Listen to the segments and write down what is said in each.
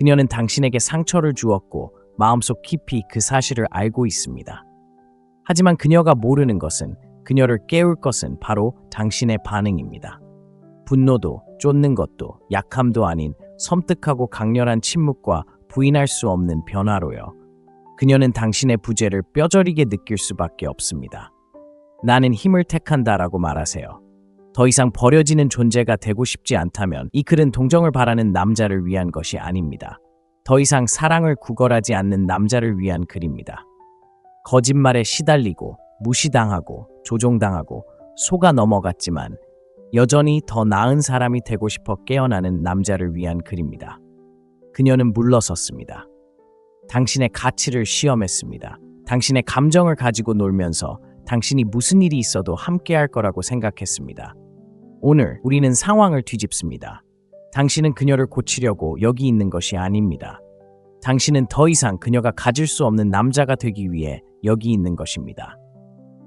그녀는 당신에게 상처를 주었고 마음속 깊이 그 사실을 알고 있습니다. 하지만 그녀가 모르는 것은, 그녀를 깨울 것은 바로 당신의 반응입니다. 분노도, 쫓는 것도, 약함도 아닌 섬뜩하고 강렬한 침묵과 부인할 수 없는 변화로요. 그녀는 당신의 부재를 뼈저리게 느낄 수밖에 없습니다. 나는 힘을 택한다라고 말하세요. 더 이상 버려지는 존재가 되고 싶지 않다면 이 글은 동정을 바라는 남자를 위한 것이 아닙니다. 더 이상 사랑을 구걸하지 않는 남자를 위한 글입니다. 거짓말에 시달리고 무시당하고 조종당하고 속아 넘어갔지만 여전히 더 나은 사람이 되고 싶어 깨어나는 남자를 위한 글입니다. 그녀는 물러섰습니다. 당신의 가치를 시험했습니다. 당신의 감정을 가지고 놀면서 당신이 무슨 일이 있어도 함께할 거라고 생각했습니다. 오늘 우리는 상황을 뒤집습니다. 당신은 그녀를 고치려고 여기 있는 것이 아닙니다. 당신은 더 이상 그녀가 가질 수 없는 남자가 되기 위해 여기 있는 것입니다.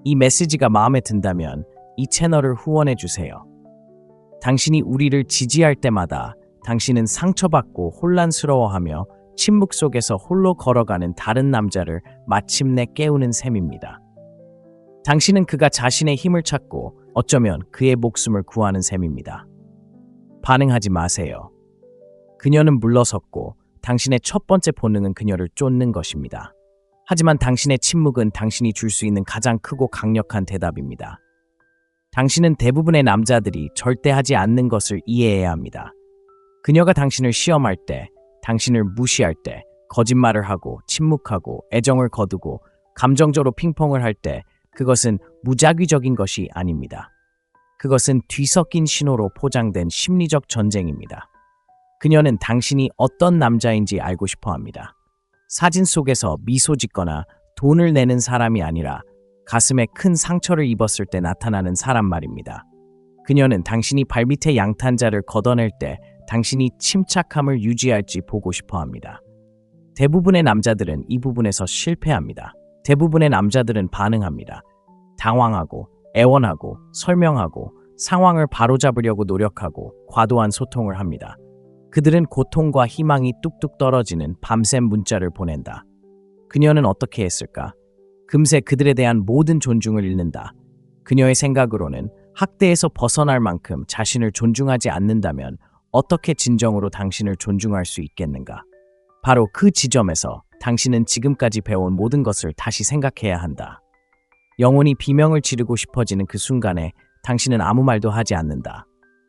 이 메시지가 마음에 든다면 이 채널을 후원해 주세요. 당신이 우리를 지지할 때마다 당신은 상처받고 혼란스러워하며 침묵 속에서 홀로 걸어가는 다른 남자를 마침내 깨우는 셈입니다. 당신은 그가 자신의 힘을 찾고 어쩌면 그의 목숨을 구하는 셈입니다. 반응하지 마세요. 그녀는 물러섰고 당신의 첫 번째 본능은 그녀를 쫓는 것입니다. 하지만 당신의 침묵은 당신이 줄 수 있는 가장 크고 강력한 대답입니다. 당신은 대부분의 남자들이 절대 하지 않는 것을 이해해야 합니다. 그녀가 당신을 시험할 때, 당신을 무시할 때, 거짓말을 하고 침묵하고 애정을 거두고 감정적으로 핑퐁을 할 때 그것은 무작위적인 것이 아닙니다. 그것은 뒤섞인 신호로 포장된 심리적 전쟁입니다. 그녀는 당신이 어떤 남자인지 알고 싶어 합니다. 사진 속에서 미소 짓거나 돈을 내는 사람이 아니라 가슴에 큰 상처를 입었을 때 나타나는 사람 말입니다. 그녀는 당신이 발밑에 양탄자를 걷어낼 때 당신이 침착함을 유지할지 보고 싶어 합니다. 대부분의 남자들은 이 부분에서 실패합니다. 대부분의 남자들은 반응합니다. 당황하고, 애원하고, 설명하고, 상황을 바로잡으려고 노력하고 과도한 소통을 합니다. 그들은 고통과 희망이 뚝뚝 떨어지는 밤샘 문자를 보낸다. 그녀는 어떻게 했을까? 금세 그들에 대한 모든 존중을 잃는다. 그녀의 생각으로는 학대에서 벗어날 만큼 자신을 존중하지 않는다면 어떻게 진정으로 당신을 존중할 수 있겠는가? 바로 그 지점에서 당신은 지금까지 배운 모든 것을 다시 생각해야 한다. 영혼이 비명을 지르고 싶어지는 그 순간에 당신은 아무 말도 하지 않는다.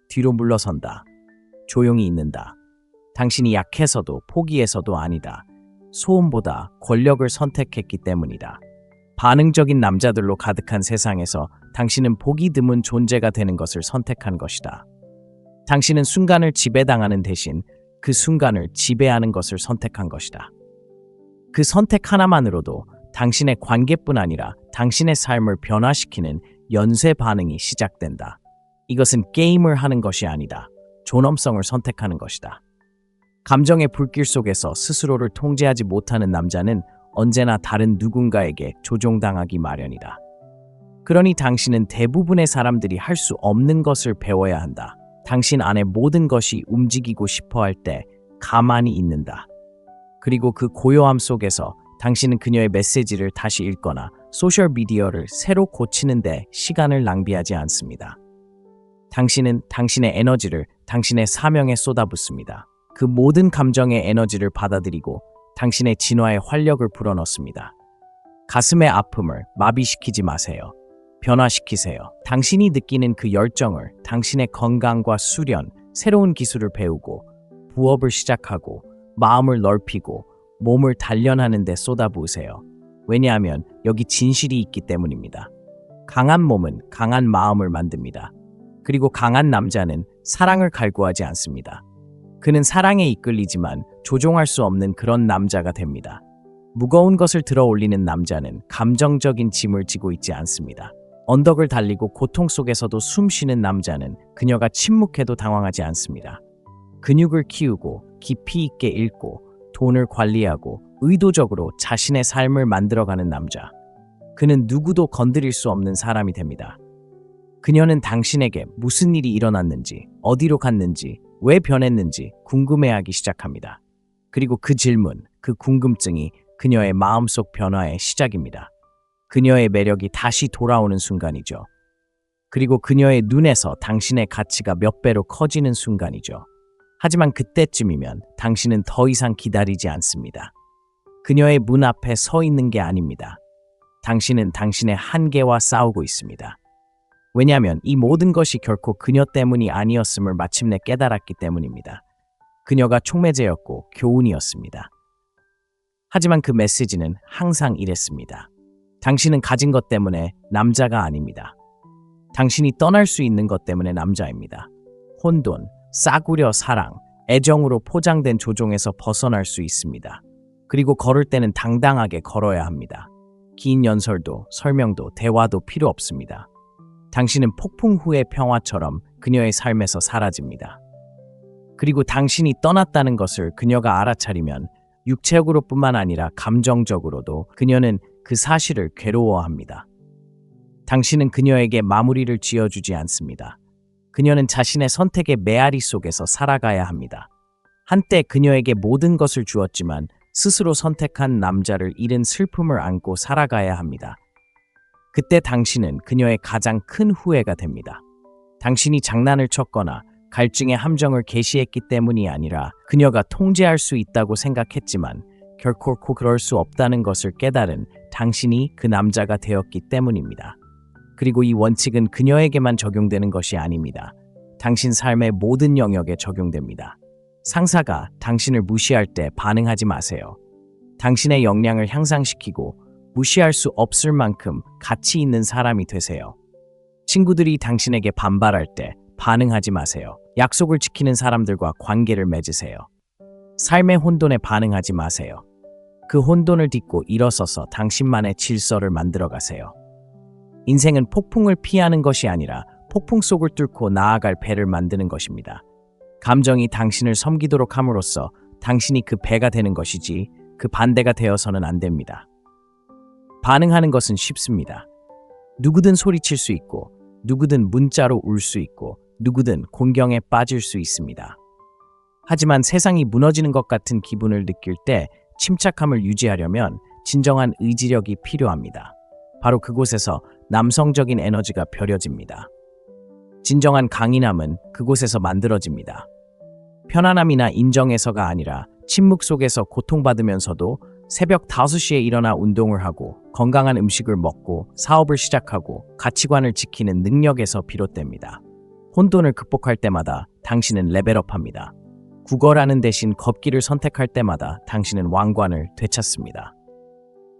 뒤로 물러선다. 조용히 있는다. 당신이 약해서도 포기해서도 아니다. 소음보다 권력을 선택했기 때문이다. 반응적인 남자들로 가득한 세상에서 당신은 보기 드문 존재가 되는 것을 선택한 것이다. 당신은 순간을 지배당하는 대신 그 순간을 지배하는 것을 선택한 것이다. 그 선택 하나만으로도 당신의 관계뿐 아니라 당신의 삶을 변화시키는 연쇄 반응이 시작된다. 이것은 게임을 하는 것이 아니다. 존엄성을 선택하는 것이다. 감정의 불길 속에서 스스로를 통제하지 못하는 남자는 언제나 다른 누군가에게 조종당하기 마련이다. 그러니 당신은 대부분의 사람들이 할 수 없는 것을 배워야 한다. 당신 안에 모든 것이 움직이고 싶어 할 때 가만히 있는다. 그리고 그 고요함 속에서 당신은 그녀의 메시지를 다시 읽거나 소셜미디어를 새로 고치는데 시간을 낭비하지 않습니다. 당신은 당신의 에너지를 당신의 사명에 쏟아붓습니다. 그 모든 감정의 에너지를 받아들이고 당신의 진화에 활력을 불어넣습니다. 가슴의 아픔을 마비시키지 마세요. 변화시키세요. 당신이 느끼는 그 열정을 당신의 건강과 수련, 새로운 기술을 배우고 부업을 시작하고 마음을 넓히고 몸을 단련하는 데 쏟아부으세요. 왜냐하면 여기 진실이 있기 때문입니다. 강한 몸은 강한 마음을 만듭니다. 그리고 강한 남자는 사랑을 갈구하지 않습니다. 그는 사랑에 이끌리지만 조종할 수 없는 그런 남자가 됩니다. 무거운 것을 들어 올리는 남자는 감정적인 짐을 지고 있지 않습니다. 언덕을 달리고 고통 속에서도 숨 쉬는 남자는 그녀가 침묵해도 당황하지 않습니다. 근육을 키우고 깊이 있게 읽고 돈을 관리하고 의도적으로 자신의 삶을 만들어가는 남자. 그는 누구도 건드릴 수 없는 사람이 됩니다. 그녀는 당신에게 무슨 일이 일어났는지, 어디로 갔는지, 왜 변했는지 궁금해하기 시작합니다. 그리고 그 질문, 그 궁금증이 그녀의 마음속 변화의 시작입니다. 그녀의 매력이 다시 돌아오는 순간이죠. 그리고 그녀의 눈에서 당신의 가치가 몇 배로 커지는 순간이죠. 하지만 그때쯤이면 당신은 더 이상 기다리지 않습니다. 그녀의 문 앞에 서 있는 게 아닙니다. 당신은 당신의 한계와 싸우고 있습니다. 왜냐하면 이 모든 것이 결코 그녀 때문이 아니었음을 마침내 깨달았기 때문입니다. 그녀가 촉매제였고 교훈이었습니다. 하지만 그 메시지는 항상 이랬습니다. 당신은 가진 것 때문에 남자가 아닙니다. 당신이 떠날 수 있는 것 때문에 남자입니다. 혼돈, 싸구려 사랑, 애정으로 포장된 조종에서 벗어날 수 있습니다. 그리고 걸을 때는 당당하게 걸어야 합니다. 긴 연설도, 설명도, 대화도 필요 없습니다. 당신은 폭풍 후의 평화처럼 그녀의 삶에서 사라집니다. 그리고 당신이 떠났다는 것을 그녀가 알아차리면 육체적으로뿐만 아니라 감정적으로도 그녀는 그 사실을 괴로워합니다. 당신은 그녀에게 마무리를 지어주지 않습니다. 그녀는 자신의 선택의 메아리 속에서 살아가야 합니다. 한때 그녀에게 모든 것을 주었지만 스스로 선택한 남자를 잃은 슬픔을 안고 살아가야 합니다. 그때 당신은 그녀의 가장 큰 후회가 됩니다. 당신이 장난을 쳤거나 갈증의 함정을 개시했기 때문이 아니라 그녀가 통제할 수 있다고 생각했지만 결코 그럴 수 없다는 것을 깨달은 당신이 그 남자가 되었기 때문입니다. 그리고 이 원칙은 그녀에게만 적용되는 것이 아닙니다. 당신 삶의 모든 영역에 적용됩니다. 상사가 당신을 무시할 때 반응하지 마세요. 당신의 역량을 향상시키고 무시할 수 없을 만큼 가치 있는 사람이 되세요. 친구들이 당신에게 반발할 때 반응하지 마세요. 약속을 지키는 사람들과 관계를 맺으세요. 삶의 혼돈에 반응하지 마세요. 그 혼돈을 딛고 일어서서 당신만의 질서를 만들어 가세요. 인생은 폭풍을 피하는 것이 아니라 폭풍 속을 뚫고 나아갈 배를 만드는 것입니다. 감정이 당신을 섬기도록 함으로써 당신이 그 배가 되는 것이지 그 반대가 되어서는 안 됩니다. 반응하는 것은 쉽습니다. 누구든 소리칠 수 있고 누구든 문자로 울 수 있고 누구든 공경에 빠질 수 있습니다. 하지만 세상이 무너지는 것 같은 기분을 느낄 때 침착함을 유지하려면 진정한 의지력이 필요합니다. 바로 그곳에서 남성적인 에너지가 벼려집니다. 진정한 강인함은 그곳에서 만들어집니다. 편안함이나 인정에서가 아니라 침묵 속에서 고통받으면서도 새벽 5시에 일어나 운동을 하고 건강한 음식을 먹고 사업을 시작하고 가치관을 지키는 능력에서 비롯됩니다. 혼돈을 극복할 때마다 당신은 레벨업합니다. 구걸하는 대신 걷기를 선택할 때마다 당신은 왕관을 되찾습니다.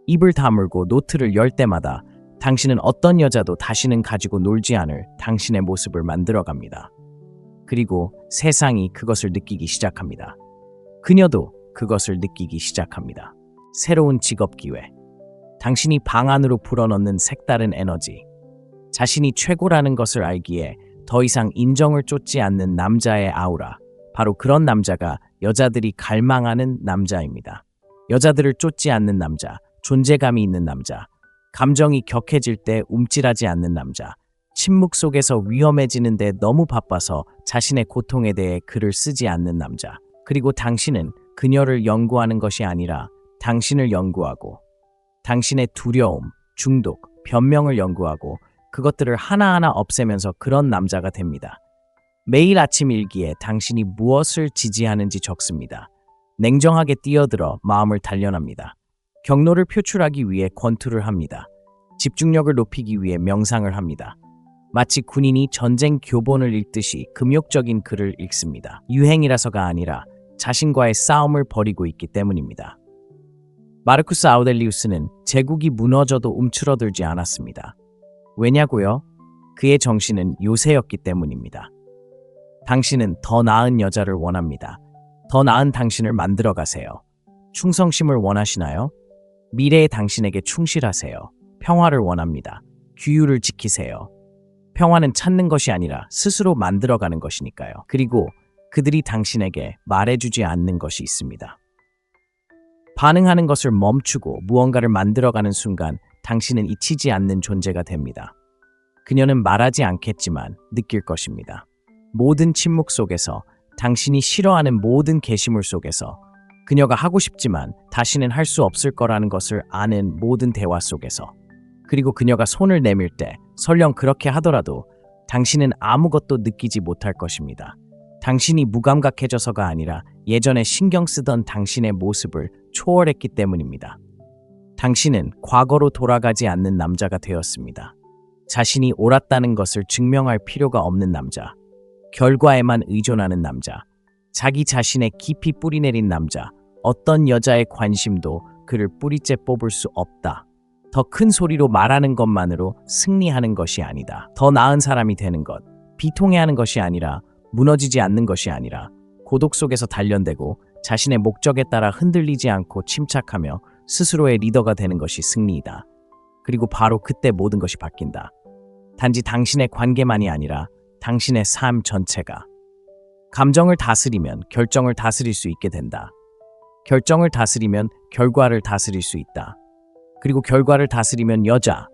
입을 다물고 노트를 열 때마다 당신은 어떤 여자도 다시는 가지고 놀지 않을 당신의 모습을 만들어갑니다. 그리고 세상이 그것을 느끼기 시작합니다. 그녀도 그것을 느끼기 시작합니다. 새로운 직업 기회, 당신이 방 안으로 불어넣는 색다른 에너지, 자신이 최고라는 것을 알기에 더 이상 인정을 쫓지 않는 남자의 아우라, 바로 그런 남자가 여자들이 갈망하는 남자입니다. 여자들을 쫓지 않는 남자, 존재감이 있는 남자, 감정이 격해질 때 움찔하지 않는 남자, 침묵 속에서 위험해지는데 너무 바빠서 자신의 고통에 대해 글을 쓰지 않는 남자. 그리고 당신은 그녀를 연구하는 것이 아니라 당신을 연구하고 당신의 두려움, 중독, 변명을 연구하고 그것들을 하나하나 없애면서 그런 남자가 됩니다. 매일 아침 일기에 당신이 무엇을 지지하는지 적습니다. 냉정하게 뛰어들어 마음을 단련합니다. 경로를 표출하기 위해 권투를 합니다. 집중력을 높이기 위해 명상을 합니다. 마치 군인이 전쟁 교본을 읽듯이 금욕적인 글을 읽습니다. 유행이라서가 아니라 자신과의 싸움을 벌이고 있기 때문입니다. 마르쿠스 아우렐리우스는 제국이 무너져도 움츠러들지 않았습니다. 왜냐고요? 그의 정신은 요새였기 때문입니다. 당신은 더 나은 여자를 원합니다. 더 나은 당신을 만들어 가세요. 충성심을 원하시나요? 미래의 당신에게 충실하세요. 평화를 원합니다. 규율을 지키세요. 평화는 찾는 것이 아니라 스스로 만들어가는 것이니까요. 그리고 그들이 당신에게 말해주지 않는 것이 있습니다. 반응하는 것을 멈추고 무언가를 만들어가는 순간 당신은 잊히지 않는 존재가 됩니다. 그녀는 말하지 않겠지만 느낄 것입니다. 모든 침묵 속에서, 당신이 싫어하는 모든 게시물 속에서 그녀가 하고 싶지만 다시는 할 수 없을 거라는 것을 아는 모든 대화 속에서. 그리고 그녀가 손을 내밀 때 설령 그렇게 하더라도 당신은 아무것도 느끼지 못할 것입니다. 당신이 무감각해져서가 아니라 예전에 신경 쓰던 당신의 모습을 초월했기 때문입니다. 당신은 과거로 돌아가지 않는 남자가 되었습니다. 자신이 옳았다는 것을 증명할 필요가 없는 남자, 결과에만 의존하는 남자, 자기 자신에 깊이 뿌리내린 남자, 어떤 여자의 관심도 그를 뿌리째 뽑을 수 없다. 더 큰 소리로 말하는 것만으로 승리하는 것이 아니다. 더 나은 사람이 되는 것, 비통해하는 것이 아니라 무너지지 않는 것이 아니라 고독 속에서 단련되고 자신의 목적에 따라 흔들리지 않고 침착하며 스스로의 리더가 되는 것이 승리이다. 그리고 바로 그때 모든 것이 바뀐다. 단지 당신의 관계만이 아니라 당신의 삶 전체가. 감정을 다스리면 결정을 다스릴 수 있게 된다. 결정을 다스리면 결과를 다스릴 수 있다. 그리고 결과를 다스리면 여자,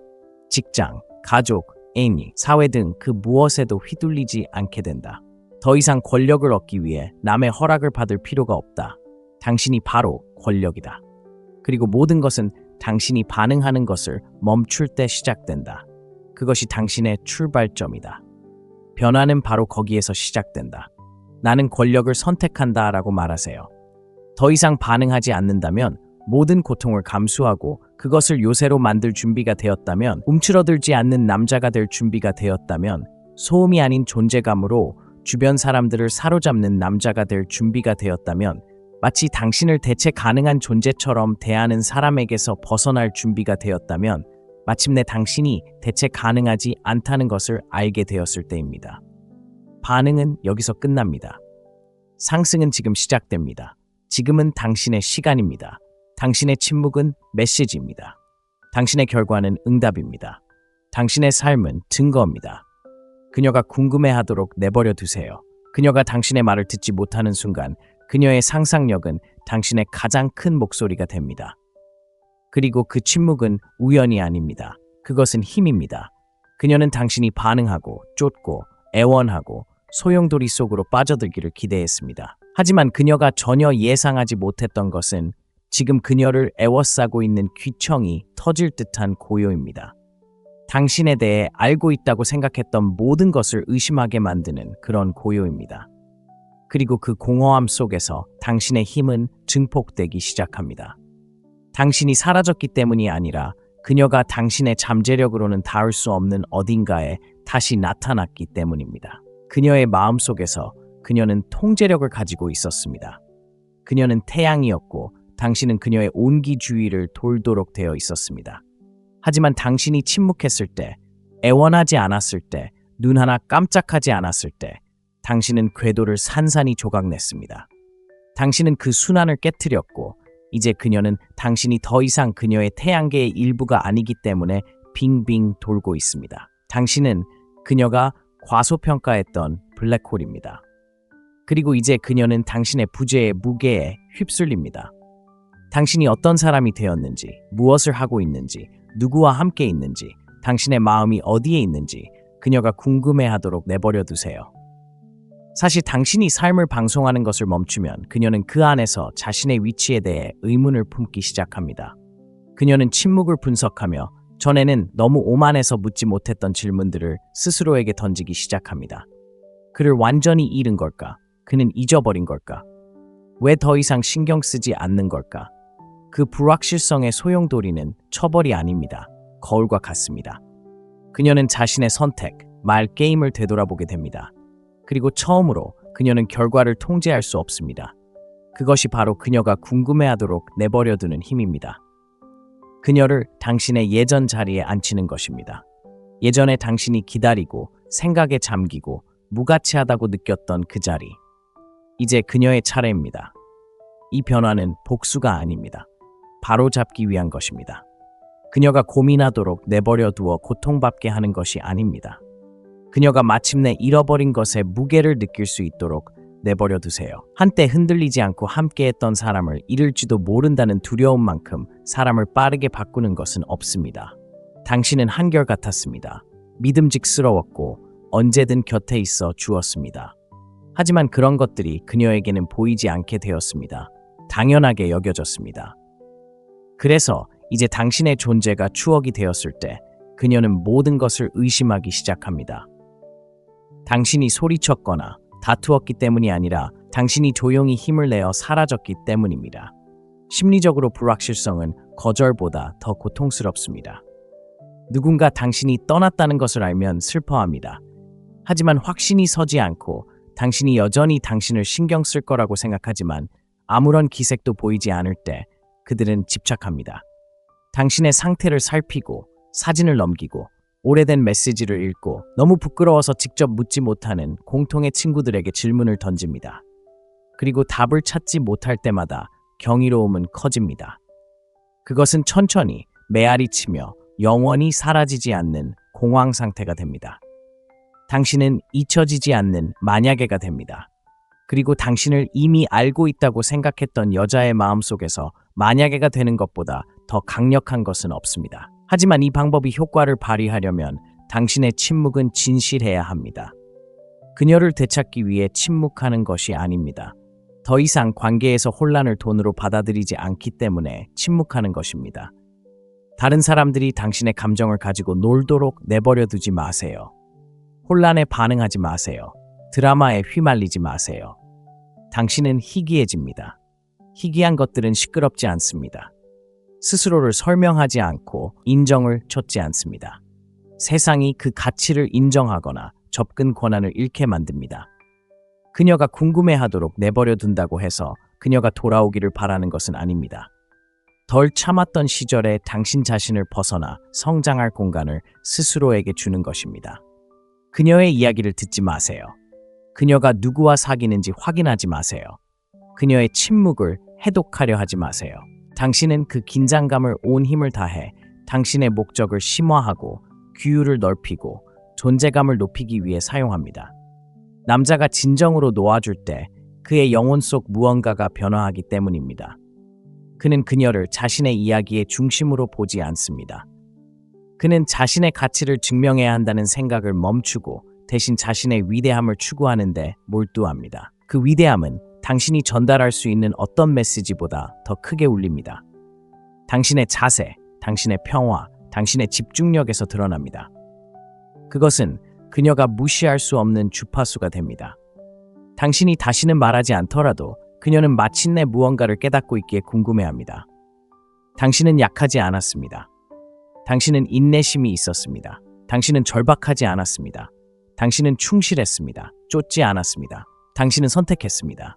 직장, 가족, 애인, 사회 등 그 무엇에도 휘둘리지 않게 된다. 더 이상 권력을 얻기 위해 남의 허락을 받을 필요가 없다. 당신이 바로 권력이다. 그리고 모든 것은 당신이 반응하는 것을 멈출 때 시작된다. 그것이 당신의 출발점이다. 변화는 바로 거기에서 시작된다. 나는 권력을 선택한다 라고 말하세요. 더 이상 반응하지 않는다면, 모든 고통을 감수하고 그것을 요새로 만들 준비가 되었다면, 움츠러들지 않는 남자가 될 준비가 되었다면, 소음이 아닌 존재감으로 주변 사람들을 사로잡는 남자가 될 준비가 되었다면, 마치 당신을 대체 가능한 존재처럼 대하는 사람에게서 벗어날 준비가 되었다면, 마침내 당신이 대체 가능하지 않다는 것을 알게 되었을 때입니다. 반응은 여기서 끝납니다. 상승은 지금 시작됩니다. 지금은 당신의 시간입니다. 당신의 침묵은 메시지입니다. 당신의 결과는 응답입니다. 당신의 삶은 증거입니다. 그녀가 궁금해하도록 내버려 두세요. 그녀가 당신의 말을 듣지 못하는 순간 그녀의 상상력은 당신의 가장 큰 목소리가 됩니다. 그리고 그 침묵은 우연이 아닙니다. 그것은 힘입니다. 그녀는 당신이 반응하고 쫓고 애원하고 소용돌이 속으로 빠져들기를 기대했습니다. 하지만 그녀가 전혀 예상하지 못했던 것은 지금 그녀를 애워싸고 있는 귀청이 터질 듯한 고요입니다. 당신에 대해 알고 있다고 생각했던 모든 것을 의심하게 만드는 그런 고요입니다. 그리고 그 공허함 속에서 당신의 힘은 증폭되기 시작합니다. 당신이 사라졌기 때문이 아니라 그녀가 당신의 잠재력으로는 닿을 수 없는 어딘가에 다시 나타났기 때문입니다. 그녀의 마음 속에서 그녀는 통제력을 가지고 있었습니다. 그녀는 태양이었고 당신은 그녀의 온기 주위를 돌도록 되어 있었습니다. 하지만 당신이 침묵했을 때, 애원하지 않았을 때, 눈 하나 깜짝하지 않았을 때 당신은 궤도를 산산이 조각냈습니다. 당신은 그 순환을 깨트렸고 이제 그녀는 당신이 더 이상 그녀의 태양계의 일부가 아니기 때문에 빙빙 돌고 있습니다. 당신은 그녀가 과소평가했던 블랙홀입니다. 그리고 이제 그녀는 당신의 부재의 무게에 휩쓸립니다. 당신이 어떤 사람이 되었는지, 무엇을 하고 있는지, 누구와 함께 있는지, 당신의 마음이 어디에 있는지 그녀가 궁금해하도록 내버려 두세요. 사실 당신이 삶을 방송하는 것을 멈추면 그녀는 그 안에서 자신의 위치에 대해 의문을 품기 시작합니다. 그녀는 침묵을 분석하며 전에는 너무 오만해서 묻지 못했던 질문들을 스스로에게 던지기 시작합니다. 그를 완전히 잃은 걸까? 그는 잊어버린 걸까? 왜 더 이상 신경 쓰지 않는 걸까? 그 불확실성의 소용돌이는 처벌이 아닙니다. 거울과 같습니다. 그녀는 자신의 선택, 말 게임을 되돌아보게 됩니다. 그리고 처음으로 그녀는 결과를 통제할 수 없습니다. 그것이 바로 그녀가 궁금해하도록 내버려두는 힘입니다. 그녀를 당신의 예전 자리에 앉히는 것입니다. 예전에 당신이 기다리고 생각에 잠기고 무가치하다고 느꼈던 그 자리. 이제 그녀의 차례입니다. 이 변화는 복수가 아닙니다. 바로잡기 위한 것입니다. 그녀가 고민하도록 내버려 두어 고통받게 하는 것이 아닙니다. 그녀가 마침내 잃어버린 것의 무게를 느낄 수 있도록 내버려 두세요. 한때 흔들리지 않고 함께했던 사람을 잃을지도 모른다는 두려움만큼 사람을 빠르게 바꾸는 것은 없습니다. 당신은 한결같았습니다. 믿음직스러웠고 언제든 곁에 있어 주었습니다. 하지만 그런 것들이 그녀에게는 보이지 않게 되었습니다. 당연하게 여겨졌습니다. 그래서 이제 당신의 존재가 추억이 되었을 때 그녀는 모든 것을 의심하기 시작합니다. 당신이 소리쳤거나 다투었기 때문이 아니라 당신이 조용히 힘을 내어 사라졌기 때문입니다. 심리적으로 불확실성은 거절보다 더 고통스럽습니다. 누군가 당신이 떠났다는 것을 알면 슬퍼합니다. 하지만 확신이 서지 않고 당신이 여전히 당신을 신경 쓸 거라고 생각하지만 아무런 기색도 보이지 않을 때 그들은 집착합니다. 당신의 상태를 살피고 사진을 넘기고 오래된 메시지를 읽고 너무 부끄러워서 직접 묻지 못하는 공통의 친구들에게 질문을 던집니다. 그리고 답을 찾지 못할 때마다 경이로움은 커집니다. 그것은 천천히 메아리 치며 영원히 사라지지 않는 공황 상태가 됩니다. 당신은 잊혀지지 않는 만약에가 됩니다. 그리고 당신을 이미 알고 있다고 생각했던 여자의 마음속에서 만약에가 되는 것보다 더 강력한 것은 없습니다. 하지만 이 방법이 효과를 발휘하려면 당신의 침묵은 진실해야 합니다. 그녀를 되찾기 위해 침묵하는 것이 아닙니다. 더 이상 관계에서 혼란을 돈으로 받아들이지 않기 때문에 침묵하는 것입니다. 다른 사람들이 당신의 감정을 가지고 놀도록 내버려 두지 마세요. 혼란에 반응하지 마세요. 드라마에 휘말리지 마세요. 당신은 희귀해집니다. 희귀한 것들은 시끄럽지 않습니다. 스스로를 설명하지 않고 인정을 쫓지 않습니다. 세상이 그 가치를 인정하거나 접근 권한을 잃게 만듭니다. 그녀가 궁금해하도록 내버려 둔다고 해서 그녀가 돌아오기를 바라는 것은 아닙니다. 덜 참았던 시절에 당신 자신을 벗어나 성장할 공간을 스스로에게 주는 것입니다. 그녀의 이야기를 듣지 마세요. 그녀가 누구와 사귀는지 확인하지 마세요. 그녀의 침묵을 해독하려 하지 마세요. 당신은 그 긴장감을 온 힘을 다해 당신의 목적을 심화하고 규율을 넓히고 존재감을 높이기 위해 사용합니다. 남자가 진정으로 놓아줄 때 그의 영혼 속 무언가가 변화하기 때문입니다. 그는 그녀를 자신의 이야기의 중심으로 보지 않습니다. 그는 자신의 가치를 증명해야 한다는 생각을 멈추고 대신 자신의 위대함을 추구하는데 몰두합니다. 그 위대함은 당신이 전달할 수 있는 어떤 메시지보다 더 크게 울립니다. 당신의 자세, 당신의 평화, 당신의 집중력에서 드러납니다. 그것은 그녀가 무시할 수 없는 주파수가 됩니다. 당신이 다시는 말하지 않더라도 그녀는 마침내 무언가를 깨닫고 있기에 궁금해합니다. 당신은 약하지 않았습니다. 당신은 인내심이 있었습니다. 당신은 절박하지 않았습니다. 당신은 충실했습니다. 쫓지 않았습니다. 당신은 선택했습니다.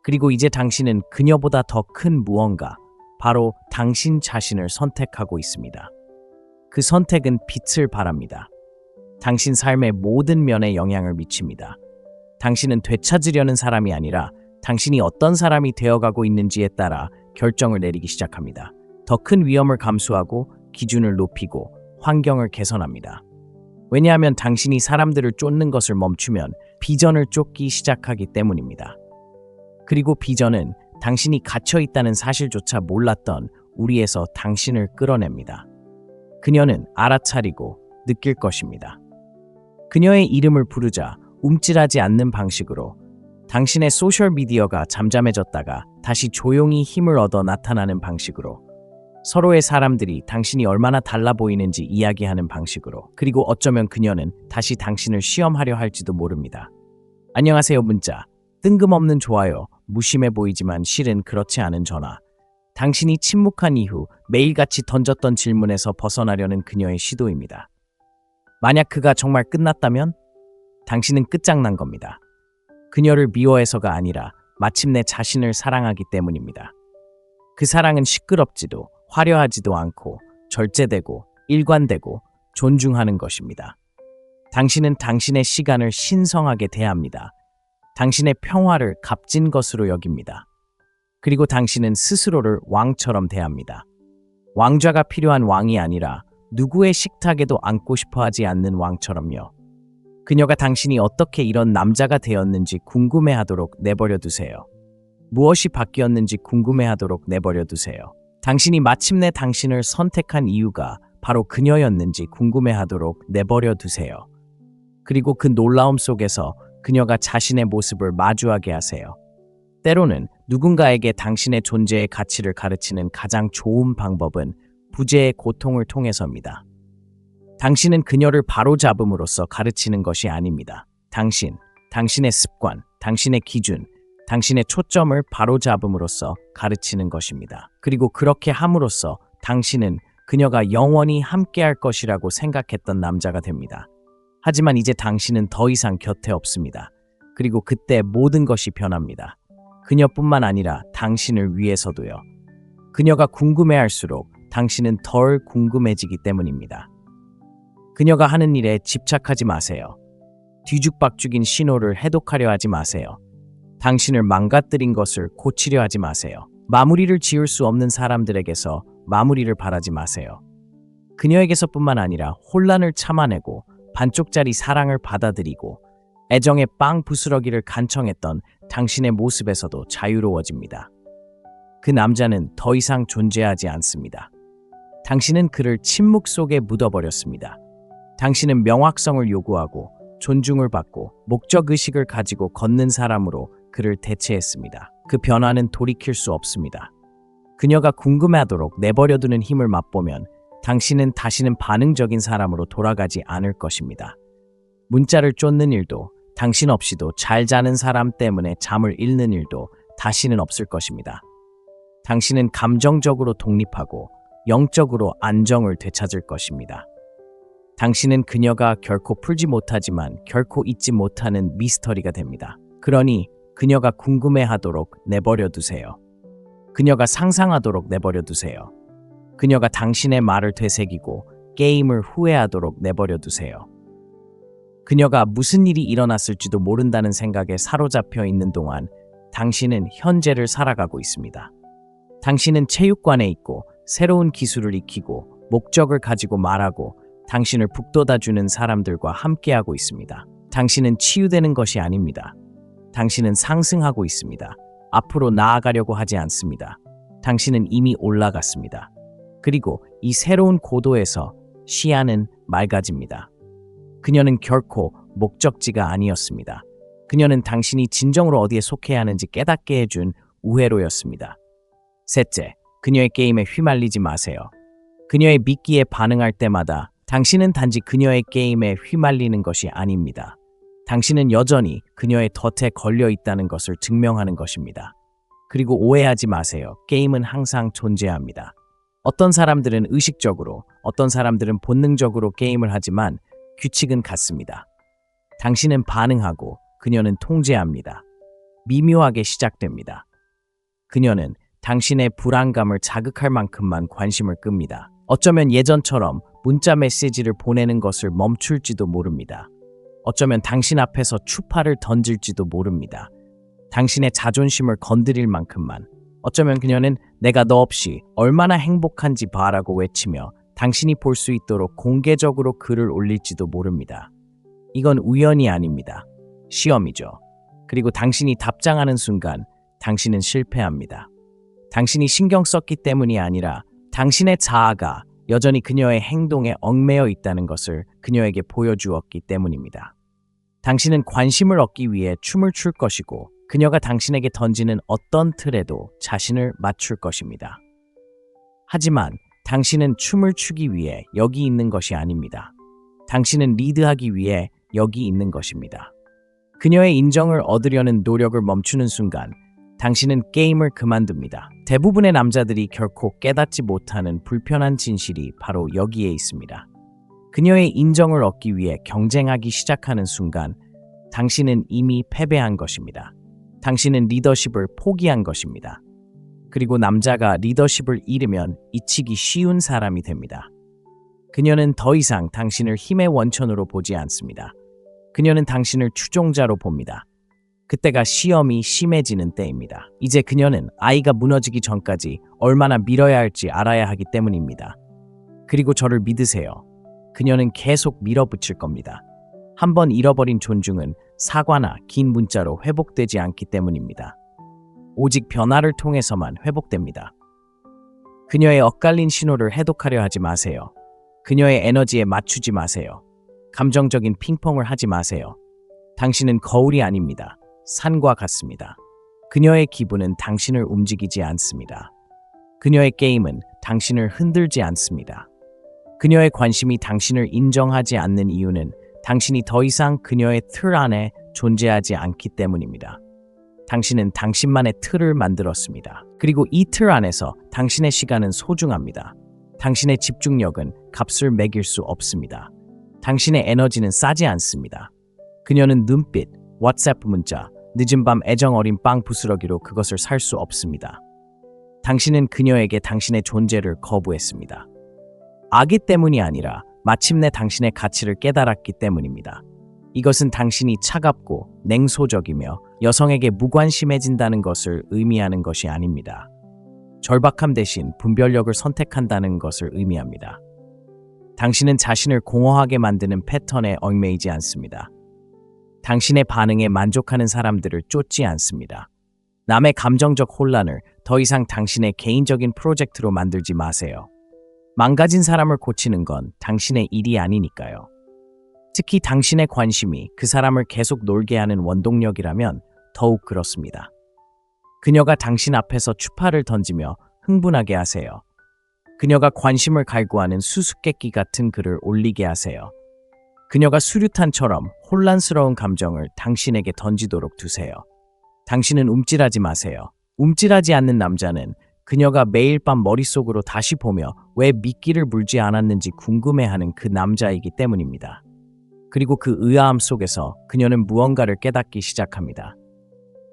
그리고 이제 당신은 그녀보다 더 큰 무언가, 바로 당신 자신을 선택하고 있습니다. 그 선택은 빛을 발합니다. 당신 삶의 모든 면에 영향을 미칩니다. 당신은 되찾으려는 사람이 아니라 당신이 어떤 사람이 되어가고 있는지에 따라 결정을 내리기 시작합니다. 더 큰 위험을 감수하고 기준을 높이고 환경을 개선합니다. 왜냐하면 당신이 사람들을 쫓는 것을 멈추면 비전을 쫓기 시작하기 때문입니다. 그리고 비전은 당신이 갇혀 있다는 사실조차 몰랐던 우리에서 당신을 끌어냅니다. 그녀는 알아차리고 느낄 것입니다. 그녀의 이름을 부르자 움찔하지 않는 방식으로 당신의 소셜미디어가 잠잠해졌다가 다시 조용히 힘을 얻어 나타나는 방식으로 서로의 사람들이 당신이 얼마나 달라 보이는지 이야기하는 방식으로 그리고 어쩌면 그녀는 다시 당신을 시험하려 할지도 모릅니다. 안녕하세요 문자, 뜬금없는 좋아요, 무심해 보이지만 실은 그렇지 않은 전화. 당신이 침묵한 이후 매일같이 던졌던 질문에서 벗어나려는 그녀의 시도입니다. 만약 그가 정말 끝났다면 당신은 끝장난 겁니다. 그녀를 미워해서가 아니라 마침내 자신을 사랑하기 때문입니다. 그 사랑은 시끄럽지도 화려하지도 않고 절제되고 일관되고 존중하는 것입니다. 당신은 당신의 시간을 신성하게 대합니다. 당신의 평화를 값진 것으로 여깁니다. 그리고 당신은 스스로를 왕처럼 대합니다. 왕좌가 필요한 왕이 아니라 누구의 식탁에도 앉고 싶어 하지 않는 왕처럼요. 그녀가 당신이 어떻게 이런 남자가 되었는지 궁금해하도록 내버려 두세요. 무엇이 바뀌었는지 궁금해하도록 내버려 두세요. 당신이 마침내 당신을 선택한 이유가 바로 그녀였는지 궁금해하도록 내버려 두세요. 그리고 그 놀라움 속에서 그녀가 자신의 모습을 마주하게 하세요. 때로는 누군가에게 당신의 존재의 가치를 가르치는 가장 좋은 방법은 부재의 고통을 통해서입니다. 당신은 그녀를 바로잡음으로써 가르치는 것이 아닙니다. 당신의 습관, 당신의 기준, 당신의 초점을 바로잡음으로써 가르치는 것입니다. 그리고 그렇게 함으로써 당신은 그녀가 영원히 함께할 것이라고 생각했던 남자가 됩니다. 하지만 이제 당신은 더 이상 곁에 없습니다. 그리고 그때 모든 것이 변합니다. 그녀뿐만 아니라 당신을 위해서도요. 그녀가 궁금해할수록 당신은 덜 궁금해지기 때문입니다. 그녀가 하는 일에 집착하지 마세요. 뒤죽박죽인 신호를 해독하려 하지 마세요. 당신을 망가뜨린 것을 고치려 하지 마세요. 마무리를 지을 수 없는 사람들에게서 마무리를 바라지 마세요. 그녀에게서뿐만 아니라 혼란을 참아내고 반쪽짜리 사랑을 받아들이고 애정의 빵 부스러기를 간청했던 당신의 모습에서도 자유로워집니다. 그 남자는 더 이상 존재하지 않습니다. 당신은 그를 침묵 속에 묻어버렸습니다. 당신은 명확성을 요구하고 존중을 받고 목적의식을 가지고 걷는 사람으로 그를 대체했습니다. 그 변화는 돌이킬 수 없습니다. 그녀가 궁금해하도록 내버려두는 힘을 맛보면 당신은 다시는 반응적인 사람으로 돌아가지 않을 것입니다. 문자를 쫓는 일도 당신 없이도 잘 자는 사람 때문에 잠을 잃는 일도 다시는 없을 것입니다. 당신은 감정적으로 독립하고 영적으로 안정을 되찾을 것입니다. 당신은 그녀가 결코 풀지 못하지만 결코 잊지 못하는 미스터리가 됩니다. 그러니 그녀가 궁금해하도록 내버려 두세요. 그녀가 상상하도록 내버려 두세요. 그녀가 당신의 말을 되새기고 게임을 후회하도록 내버려 두세요. 그녀가 무슨 일이 일어났을지도 모른다는 생각에 사로잡혀 있는 동안 당신은 현재를 살아가고 있습니다. 당신은 체육관에 있고 새로운 기술을 익히고 목적을 가지고 말하고 당신을 북돋아주는 사람들과 함께하고 있습니다. 당신은 치유되는 것이 아닙니다. 당신은 상승하고 있습니다. 앞으로 나아가려고 하지 않습니다. 당신은 이미 올라갔습니다. 그리고 이 새로운 고도에서 시야는 맑아집니다. 그녀는 결코 목적지가 아니었습니다. 그녀는 당신이 진정으로 어디에 속해야 하는지 깨닫게 해준 우회로였습니다. 셋째, 그녀의 게임에 휘말리지 마세요. 그녀의 미끼에 반응할 때마다 당신은 단지 그녀의 게임에 휘말리는 것이 아닙니다. 당신은 여전히 그녀의 덫에 걸려 있다는 것을 증명하는 것입니다. 그리고 오해하지 마세요. 게임은 항상 존재합니다. 어떤 사람들은 의식적으로, 어떤 사람들은 본능적으로 게임을 하지만 규칙은 같습니다. 당신은 반응하고 그녀는 통제합니다. 미묘하게 시작됩니다. 그녀는 당신의 불안감을 자극할 만큼만 관심을 끕니다. 어쩌면 예전처럼 문자 메시지를 보내는 것을 멈출지도 모릅니다. 어쩌면 당신 앞에서 추파를 던질지도 모릅니다. 당신의 자존심을 건드릴 만큼만. 어쩌면 그녀는 내가 너 없이 얼마나 행복한지 봐라고 외치며 당신이 볼 수 있도록 공개적으로 글을 올릴지도 모릅니다. 이건 우연이 아닙니다. 시험이죠. 그리고 당신이 답장하는 순간 당신은 실패합니다. 당신이 신경 썼기 때문이 아니라 당신의 자아가 여전히 그녀의 행동에 얽매여 있다는 것을 그녀에게 보여주었기 때문입니다. 당신은 관심을 얻기 위해 춤을 출 것이고 그녀가 당신에게 던지는 어떤 틀에도 자신을 맞출 것입니다. 하지만 당신은 춤을 추기 위해 여기 있는 것이 아닙니다. 당신은 리드하기 위해 여기 있는 것입니다. 그녀의 인정을 얻으려는 노력을 멈추는 순간 당신은 게임을 그만둡니다. 대부분의 남자들이 결코 깨닫지 못하는 불편한 진실이 바로 여기에 있습니다. 그녀의 인정을 얻기 위해 경쟁하기 시작하는 순간 당신은 이미 패배한 것입니다. 당신은 리더십을 포기한 것입니다. 그리고 남자가 리더십을 잃으면 잊히기 쉬운 사람이 됩니다. 그녀는 더 이상 당신을 힘의 원천으로 보지 않습니다. 그녀는 당신을 추종자로 봅니다. 그때가 시험이 심해지는 때입니다. 이제 그녀는 아이가 무너지기 전까지 얼마나 밀어야 할지 알아야 하기 때문입니다. 그리고 저를 믿으세요. 그녀는 계속 밀어붙일 겁니다. 한번 잃어버린 존중은 사과나 긴 문자로 회복되지 않기 때문입니다. 오직 변화를 통해서만 회복됩니다. 그녀의 엇갈린 신호를 해독하려 하지 마세요. 그녀의 에너지에 맞추지 마세요. 감정적인 핑퐁을 하지 마세요. 당신은 거울이 아닙니다. 산과 같습니다. 그녀의 기분은 당신을 움직이지 않습니다. 그녀의 게임은 당신을 흔들지 않습니다. 그녀의 관심이 당신을 인정하지 않는 이유는 당신이 더 이상 그녀의 틀 안에 존재하지 않기 때문입니다. 당신은 당신만의 틀을 만들었습니다. 그리고 이 틀 안에서 당신의 시간은 소중합니다. 당신의 집중력은 값을 매길 수 없습니다. 당신의 에너지는 싸지 않습니다. 그녀는 눈빛, 왓츠앱 문자, 늦은 밤 애정 어린 빵 부스러기로 그것을 살 수 없습니다. 당신은 그녀에게 당신의 존재를 거부했습니다. 악의 때문이 아니라 마침내 당신의 가치를 깨달았기 때문입니다. 이것은 당신이 차갑고 냉소적이며 여성에게 무관심해진다는 것을 의미하는 것이 아닙니다. 절박함 대신 분별력을 선택한다는 것을 의미합니다. 당신은 자신을 공허하게 만드는 패턴에 얽매이지 않습니다. 당신의 반응에 만족하는 사람들을 쫓지 않습니다. 남의 감정적 혼란을 더 이상 당신의 개인적인 프로젝트로 만들지 마세요. 망가진 사람을 고치는 건 당신의 일이 아니니까요. 특히 당신의 관심이 그 사람을 계속 놀게 하는 원동력이라면 더욱 그렇습니다. 그녀가 당신 앞에서 추파를 던지며 흥분하게 하세요. 그녀가 관심을 갈구하는 수수께끼 같은 글을 올리게 하세요. 그녀가 수류탄처럼 혼란스러운 감정을 당신에게 던지도록 두세요. 당신은 움찔하지 마세요. 움찔하지 않는 남자는 그녀가 매일 밤 머릿속으로 다시 보며 왜 미끼를 물지 않았는지 궁금해하는 그 남자이기 때문입니다. 그리고 그 의아함 속에서 그녀는 무언가를 깨닫기 시작합니다.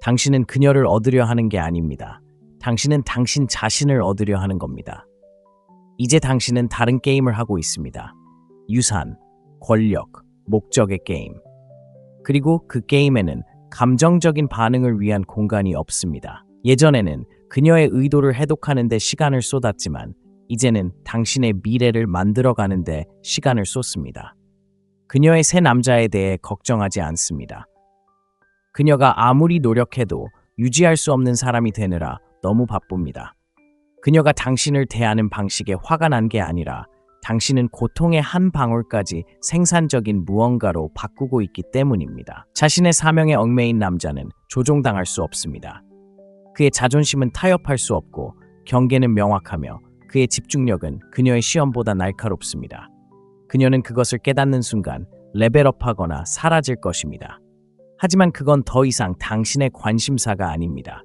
당신은 그녀를 얻으려 하는 게 아닙니다. 당신은 당신 자신을 얻으려 하는 겁니다. 이제 당신은 다른 게임을 하고 있습니다. 유산, 권력, 목적의 게임. 그리고 그 게임에는 감정적인 반응을 위한 공간이 없습니다. 예전에는 그녀의 의도를 해독하는 데 시간을 쏟았지만 이제는 당신의 미래를 만들어가는 데 시간을 쏟습니다. 그녀의 새 남자에 대해 걱정하지 않습니다. 그녀가 아무리 노력해도 유지할 수 없는 사람이 되느라 너무 바쁩니다. 그녀가 당신을 대하는 방식에 화가 난 게 아니라 당신은 고통의 한 방울까지 생산적인 무언가로 바꾸고 있기 때문입니다. 자신의 사명에 얽매인 남자는 조종당할 수 없습니다. 그의 자존심은 타협할 수 없고 경계는 명확하며 그의 집중력은 그녀의 시험보다 날카롭습니다. 그녀는 그것을 깨닫는 순간 레벨업하거나 사라질 것입니다. 하지만 그건 더 이상 당신의 관심사가 아닙니다.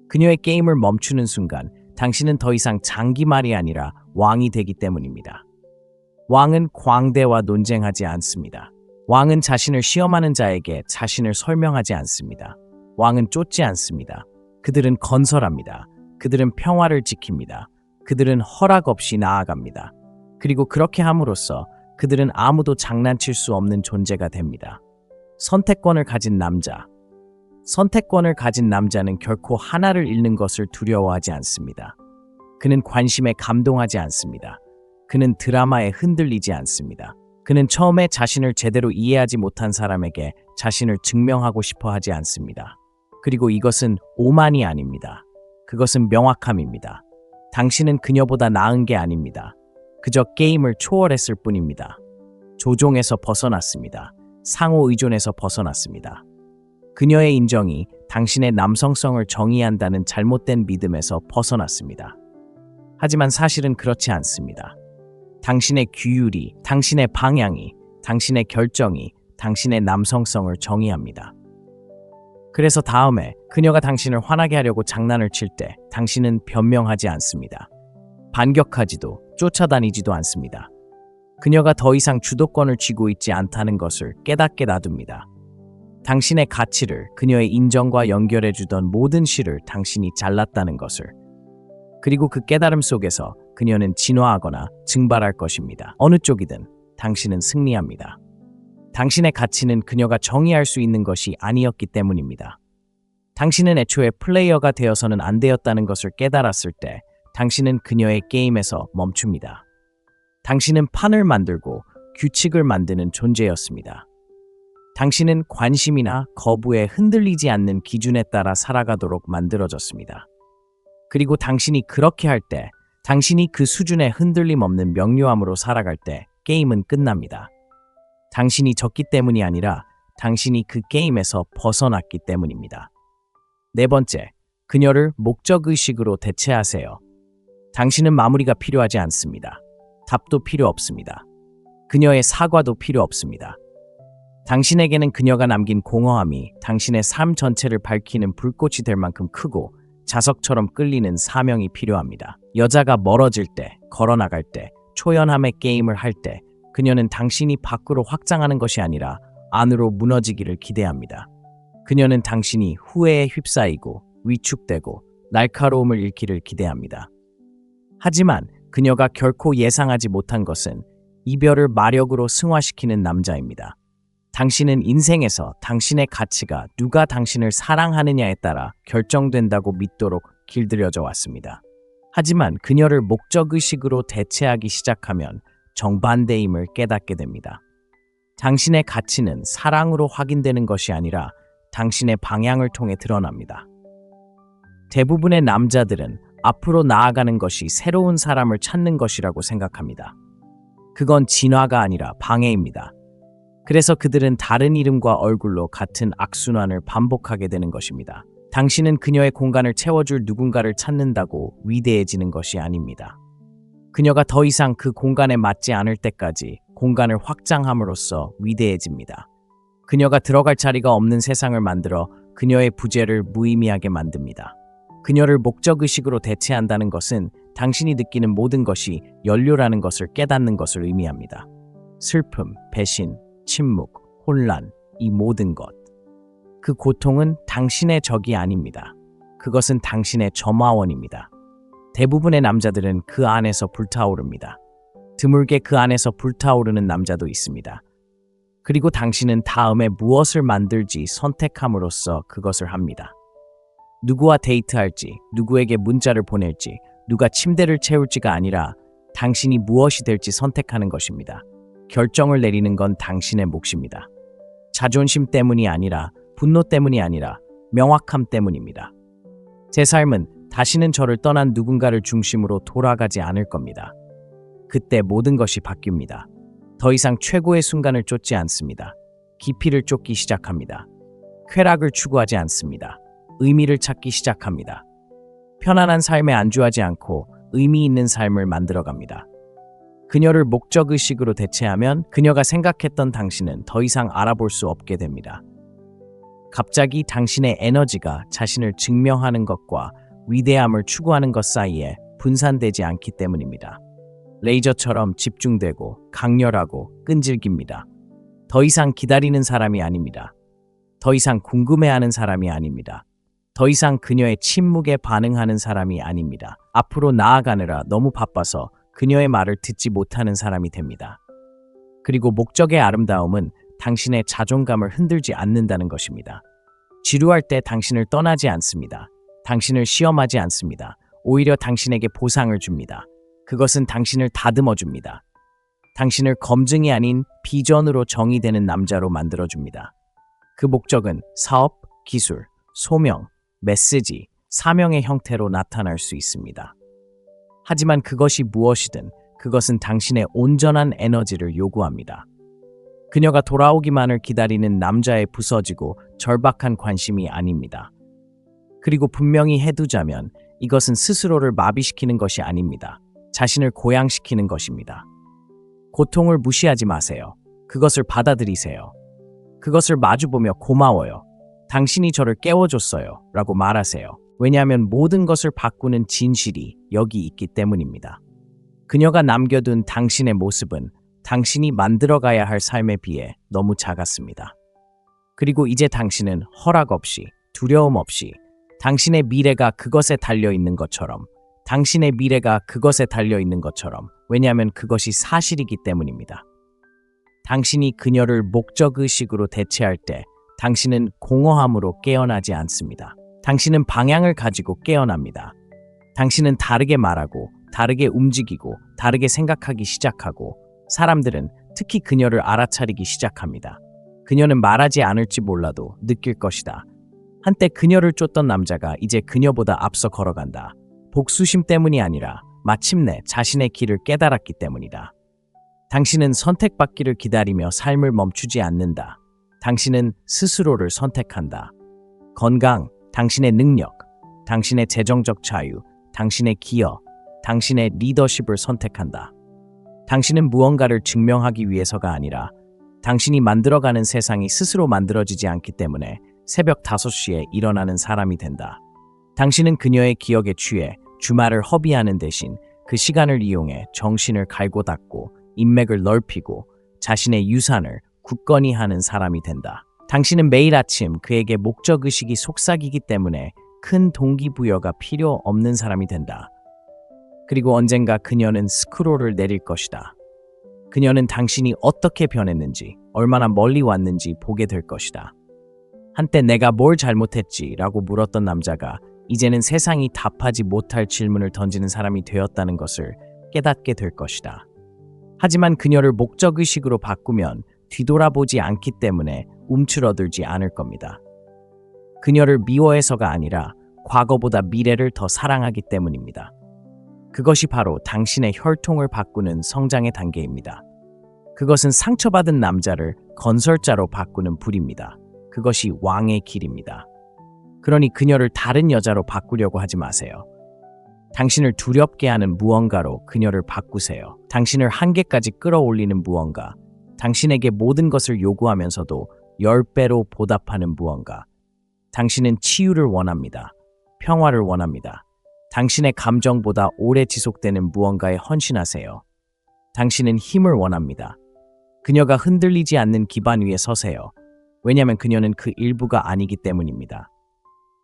그녀의 게임을 멈추는 순간 당신은 더 이상 장기말이 아니라 왕이 되기 때문입니다. 왕은 광대와 논쟁하지 않습니다. 왕은 자신을 시험하는 자에게 자신을 설명하지 않습니다. 왕은 쫓지 않습니다. 그들은 건설합니다. 그들은 평화를 지킵니다. 그들은 허락 없이 나아갑니다. 그리고 그렇게 함으로써 그들은 아무도 장난칠 수 없는 존재가 됩니다. 선택권을 가진 남자. 선택권을 가진 남자는 결코 하나를 잃는 것을 두려워하지 않습니다. 그는 관심에 감동하지 않습니다. 그는 드라마에 흔들리지 않습니다. 그는 처음에 자신을 제대로 이해하지 못한 사람에게 자신을 증명하고 싶어 하지 않습니다. 그리고 이것은 오만이 아닙니다. 그것은 명확함입니다. 당신은 그녀보다 나은 게 아닙니다. 그저 게임을 초월했을 뿐입니다. 조종에서 벗어났습니다. 상호 의존에서 벗어났습니다. 그녀의 인정이 당신의 남성성을 정의한다는 잘못된 믿음에서 벗어났습니다. 하지만 사실은 그렇지 않습니다. 당신의 규율이, 당신의 방향이, 당신의 결정이 당신의 남성성을 정의합니다. 그래서 다음에 그녀가 당신을 화나게 하려고 장난을 칠 때 당신은 변명하지 않습니다. 반격하지도 쫓아다니지도 않습니다. 그녀가 더 이상 주도권을 쥐고 있지 않다는 것을 깨닫게 놔둡니다. 당신의 가치를 그녀의 인정과 연결해주던 모든 실을 당신이 잘랐다는 것을. 그리고 그 깨달음 속에서 그녀는 진화하거나 증발할 것입니다. 어느 쪽이든 당신은 승리합니다. 당신의 가치는 그녀가 정의할 수 있는 것이 아니었기 때문입니다. 당신은 애초에 플레이어가 되어서는 안 되었다는 것을 깨달았을 때 당신은 그녀의 게임에서 멈춥니다. 당신은 판을 만들고 규칙을 만드는 존재였습니다. 당신은 관심이나 거부에 흔들리지 않는 기준에 따라 살아가도록 만들어졌습니다. 그리고 당신이 그렇게 할 때, 당신이 그 수준의 흔들림 없는 명료함으로 살아갈 때 게임은 끝납니다. 당신이 졌기 때문이 아니라 당신이 그 게임에서 벗어났기 때문입니다. 네 번째, 그녀를 목적의식으로 대체하세요. 당신은 마무리가 필요하지 않습니다. 답도 필요 없습니다. 그녀의 사과도 필요 없습니다. 당신에게는 그녀가 남긴 공허함이 당신의 삶 전체를 밝히는 불꽃이 될 만큼 크고 자석처럼 끌리는 사명이 필요합니다. 여자가 멀어질 때, 걸어나갈 때, 초연함의 게임을 할 때 그녀는 당신이 밖으로 확장하는 것이 아니라 안으로 무너지기를 기대합니다. 그녀는 당신이 후회에 휩싸이고 위축되고 날카로움을 잃기를 기대합니다. 하지만 그녀가 결코 예상하지 못한 것은 이별을 마력으로 승화시키는 남자입니다. 당신은 인생에서 당신의 가치가 누가 당신을 사랑하느냐에 따라 결정된다고 믿도록 길들여져 왔습니다. 하지만 그녀를 목적의식으로 대체하기 시작하면 정반대임을 깨닫게 됩니다. 당신의 가치는 사랑으로 확인되는 것이 아니라 당신의 방향을 통해 드러납니다. 대부분의 남자들은 앞으로 나아가는 것이 새로운 사람을 찾는 것이라고 생각합니다. 그건 진화가 아니라 방해입니다. 그래서 그들은 다른 이름과 얼굴로 같은 악순환을 반복하게 되는 것입니다. 당신은 그녀의 공간을 채워줄 누군가를 찾는다고 위대해지는 것이 아닙니다. 그녀가 더 이상 그 공간에 맞지 않을 때까지 공간을 확장함으로써 위대해집니다. 그녀가 들어갈 자리가 없는 세상을 만들어 그녀의 부재를 무의미하게 만듭니다. 그녀를 목적의식으로 대체한다는 것은 당신이 느끼는 모든 것이 연료라는 것을 깨닫는 것을 의미합니다. 슬픔, 배신, 침묵, 혼란, 이 모든 것. 그 고통은 당신의 적이 아닙니다. 그것은 당신의 점화원입니다. 대부분의 남자들은 그 안에서 불타오릅니다. 드물게 그 안에서 불타오르는 남자도 있습니다. 그리고 당신은 다음에 무엇을 만들지 선택함으로써 그것을 합니다. 누구와 데이트할지, 누구에게 문자를 보낼지, 누가 침대를 채울지가 아니라 당신이 무엇이 될지 선택하는 것입니다. 결정을 내리는 건 당신의 몫입니다. 자존심 때문이 아니라, 분노 때문이 아니라 명확함 때문입니다. 제 삶은 다시는 저를 떠난 누군가를 중심으로 돌아가지 않을 겁니다. 그때 모든 것이 바뀝니다. 더 이상 최고의 순간을 쫓지 않습니다. 깊이를 쫓기 시작합니다. 쾌락을 추구하지 않습니다. 의미를 찾기 시작합니다. 편안한 삶에 안주하지 않고 의미 있는 삶을 만들어갑니다. 그녀를 목적의식으로 대체하면 그녀가 생각했던 당신은 더 이상 알아볼 수 없게 됩니다. 갑자기 당신의 에너지가 자신을 증명하는 것과 위대함을 추구하는 것 사이에 분산되지 않기 때문입니다. 레이저처럼 집중되고 강렬하고 끈질깁니다. 더 이상 기다리는 사람이 아닙니다. 더 이상 궁금해하는 사람이 아닙니다. 더 이상 그녀의 침묵에 반응하는 사람이 아닙니다. 앞으로 나아가느라 너무 바빠서 그녀의 말을 듣지 못하는 사람이 됩니다. 그리고 목적의 아름다움은 당신의 자존감을 흔들지 않는다는 것입니다. 지루할 때 당신을 떠나지 않습니다. 당신을 시험하지 않습니다. 오히려 당신에게 보상을 줍니다. 그것은 당신을 다듬어 줍니다. 당신을 검증이 아닌 비전으로 정의되는 남자로 만들어줍니다. 그 목적은 사업, 기술, 소명, 메시지, 사명의 형태로 나타날 수 있습니다. 하지만 그것이 무엇이든 그것은 당신의 온전한 에너지를 요구합니다. 그녀가 돌아오기만을 기다리는 남자의 부서지고 절박한 관심이 아닙니다. 그리고 분명히 해두자면 이것은 스스로를 마비시키는 것이 아닙니다. 자신을 고양시키는 것입니다. 고통을 무시하지 마세요. 그것을 받아들이세요. 그것을 마주보며 고마워요. 당신이 저를 깨워줬어요. 라고 말하세요. 왜냐하면 모든 것을 바꾸는 진실이 여기 있기 때문입니다. 그녀가 남겨둔 당신의 모습은 당신이 만들어가야 할 삶에 비해 너무 작았습니다. 그리고 이제 당신은 허락 없이, 두려움 없이 당신의 미래가 그것에 달려있는 것처럼, 당신의 미래가 그것에 달려있는 것처럼, 왜냐하면 그것이 사실이기 때문입니다. 당신이 그녀를 목적의식으로 대체할 때 당신은 공허함으로 깨어나지 않습니다. 당신은 방향을 가지고 깨어납니다. 당신은 다르게 말하고, 다르게 움직이고, 다르게 생각하기 시작하고, 사람들은 특히 그녀를 알아차리기 시작합니다. 그녀는 말하지 않을지 몰라도 느낄 것이다. 한때 그녀를 쫓던 남자가 이제 그녀보다 앞서 걸어간다. 복수심 때문이 아니라 마침내 자신의 길을 깨달았기 때문이다. 당신은 선택받기를 기다리며 삶을 멈추지 않는다. 당신은 스스로를 선택한다. 건강, 당신의 능력, 당신의 재정적 자유, 당신의 기여, 당신의 리더십을 선택한다. 당신은 무언가를 증명하기 위해서가 아니라 당신이 만들어가는 세상이 스스로 만들어지지 않기 때문에 새벽 5시에 일어나는 사람이 된다. 당신은 그녀의 기억에 취해 주말을 허비하는 대신 그 시간을 이용해 정신을 갈고 닦고 인맥을 넓히고 자신의 유산을 굳건히 하는 사람이 된다. 당신은 매일 아침 그에게 목적의식이 속삭이기 때문에 큰 동기부여가 필요 없는 사람이 된다. 그리고 언젠가 그녀는 스크롤을 내릴 것이다. 그녀는 당신이 어떻게 변했는지, 얼마나 멀리 왔는지 보게 될 것이다. 한때 내가 뭘 잘못했지? 라고 물었던 남자가 이제는 세상이 답하지 못할 질문을 던지는 사람이 되었다는 것을 깨닫게 될 것이다. 하지만 그녀를 목적의식으로 바꾸면 뒤돌아보지 않기 때문에 움츠러들지 않을 겁니다. 그녀를 미워해서가 아니라 과거보다 미래를 더 사랑하기 때문입니다. 그것이 바로 당신의 혈통을 바꾸는 성장의 단계입니다. 그것은 상처받은 남자를 건설자로 바꾸는 불입니다. 그것이 왕의 길입니다. 그러니 그녀를 다른 여자로 바꾸려고 하지 마세요. 당신을 두렵게 하는 무언가로 그녀를 바꾸세요. 당신을 한계까지 끌어올리는 무언가, 당신에게 모든 것을 요구하면서도 10배로 보답하는 무언가. 당신은 치유를 원합니다. 평화를 원합니다. 당신의 감정보다 오래 지속되는 무언가에 헌신하세요. 당신은 힘을 원합니다. 그녀가 흔들리지 않는 기반 위에 서세요. 왜냐하면 그녀는 그 일부가 아니기 때문입니다.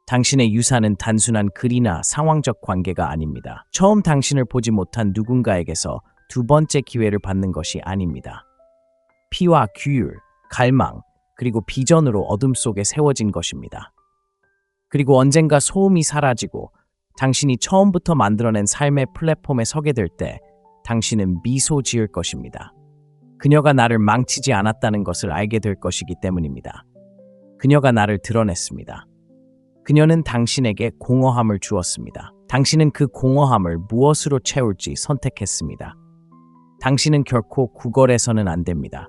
당신의 유산은 단순한 글이나 상황적 관계가 아닙니다. 처음 당신을 보지 못한 누군가에게서 두 번째 기회를 받는 것이 아닙니다. 피와 규율, 갈망, 그리고 비전으로 어둠 속에 세워진 것입니다. 그리고 언젠가 소음이 사라지고 당신이 처음부터 만들어낸 삶의 플랫폼에 서게 될 때 당신은 미소 지을 것입니다. 그녀가 나를 망치지 않았다는 것을 알게 될 것이기 때문입니다. 그녀가 나를 드러냈습니다. 그녀는 당신에게 공허함을 주었습니다. 당신은 그 공허함을 무엇으로 채울지 선택했습니다. 당신은 결코 구걸해서는 안 됩니다.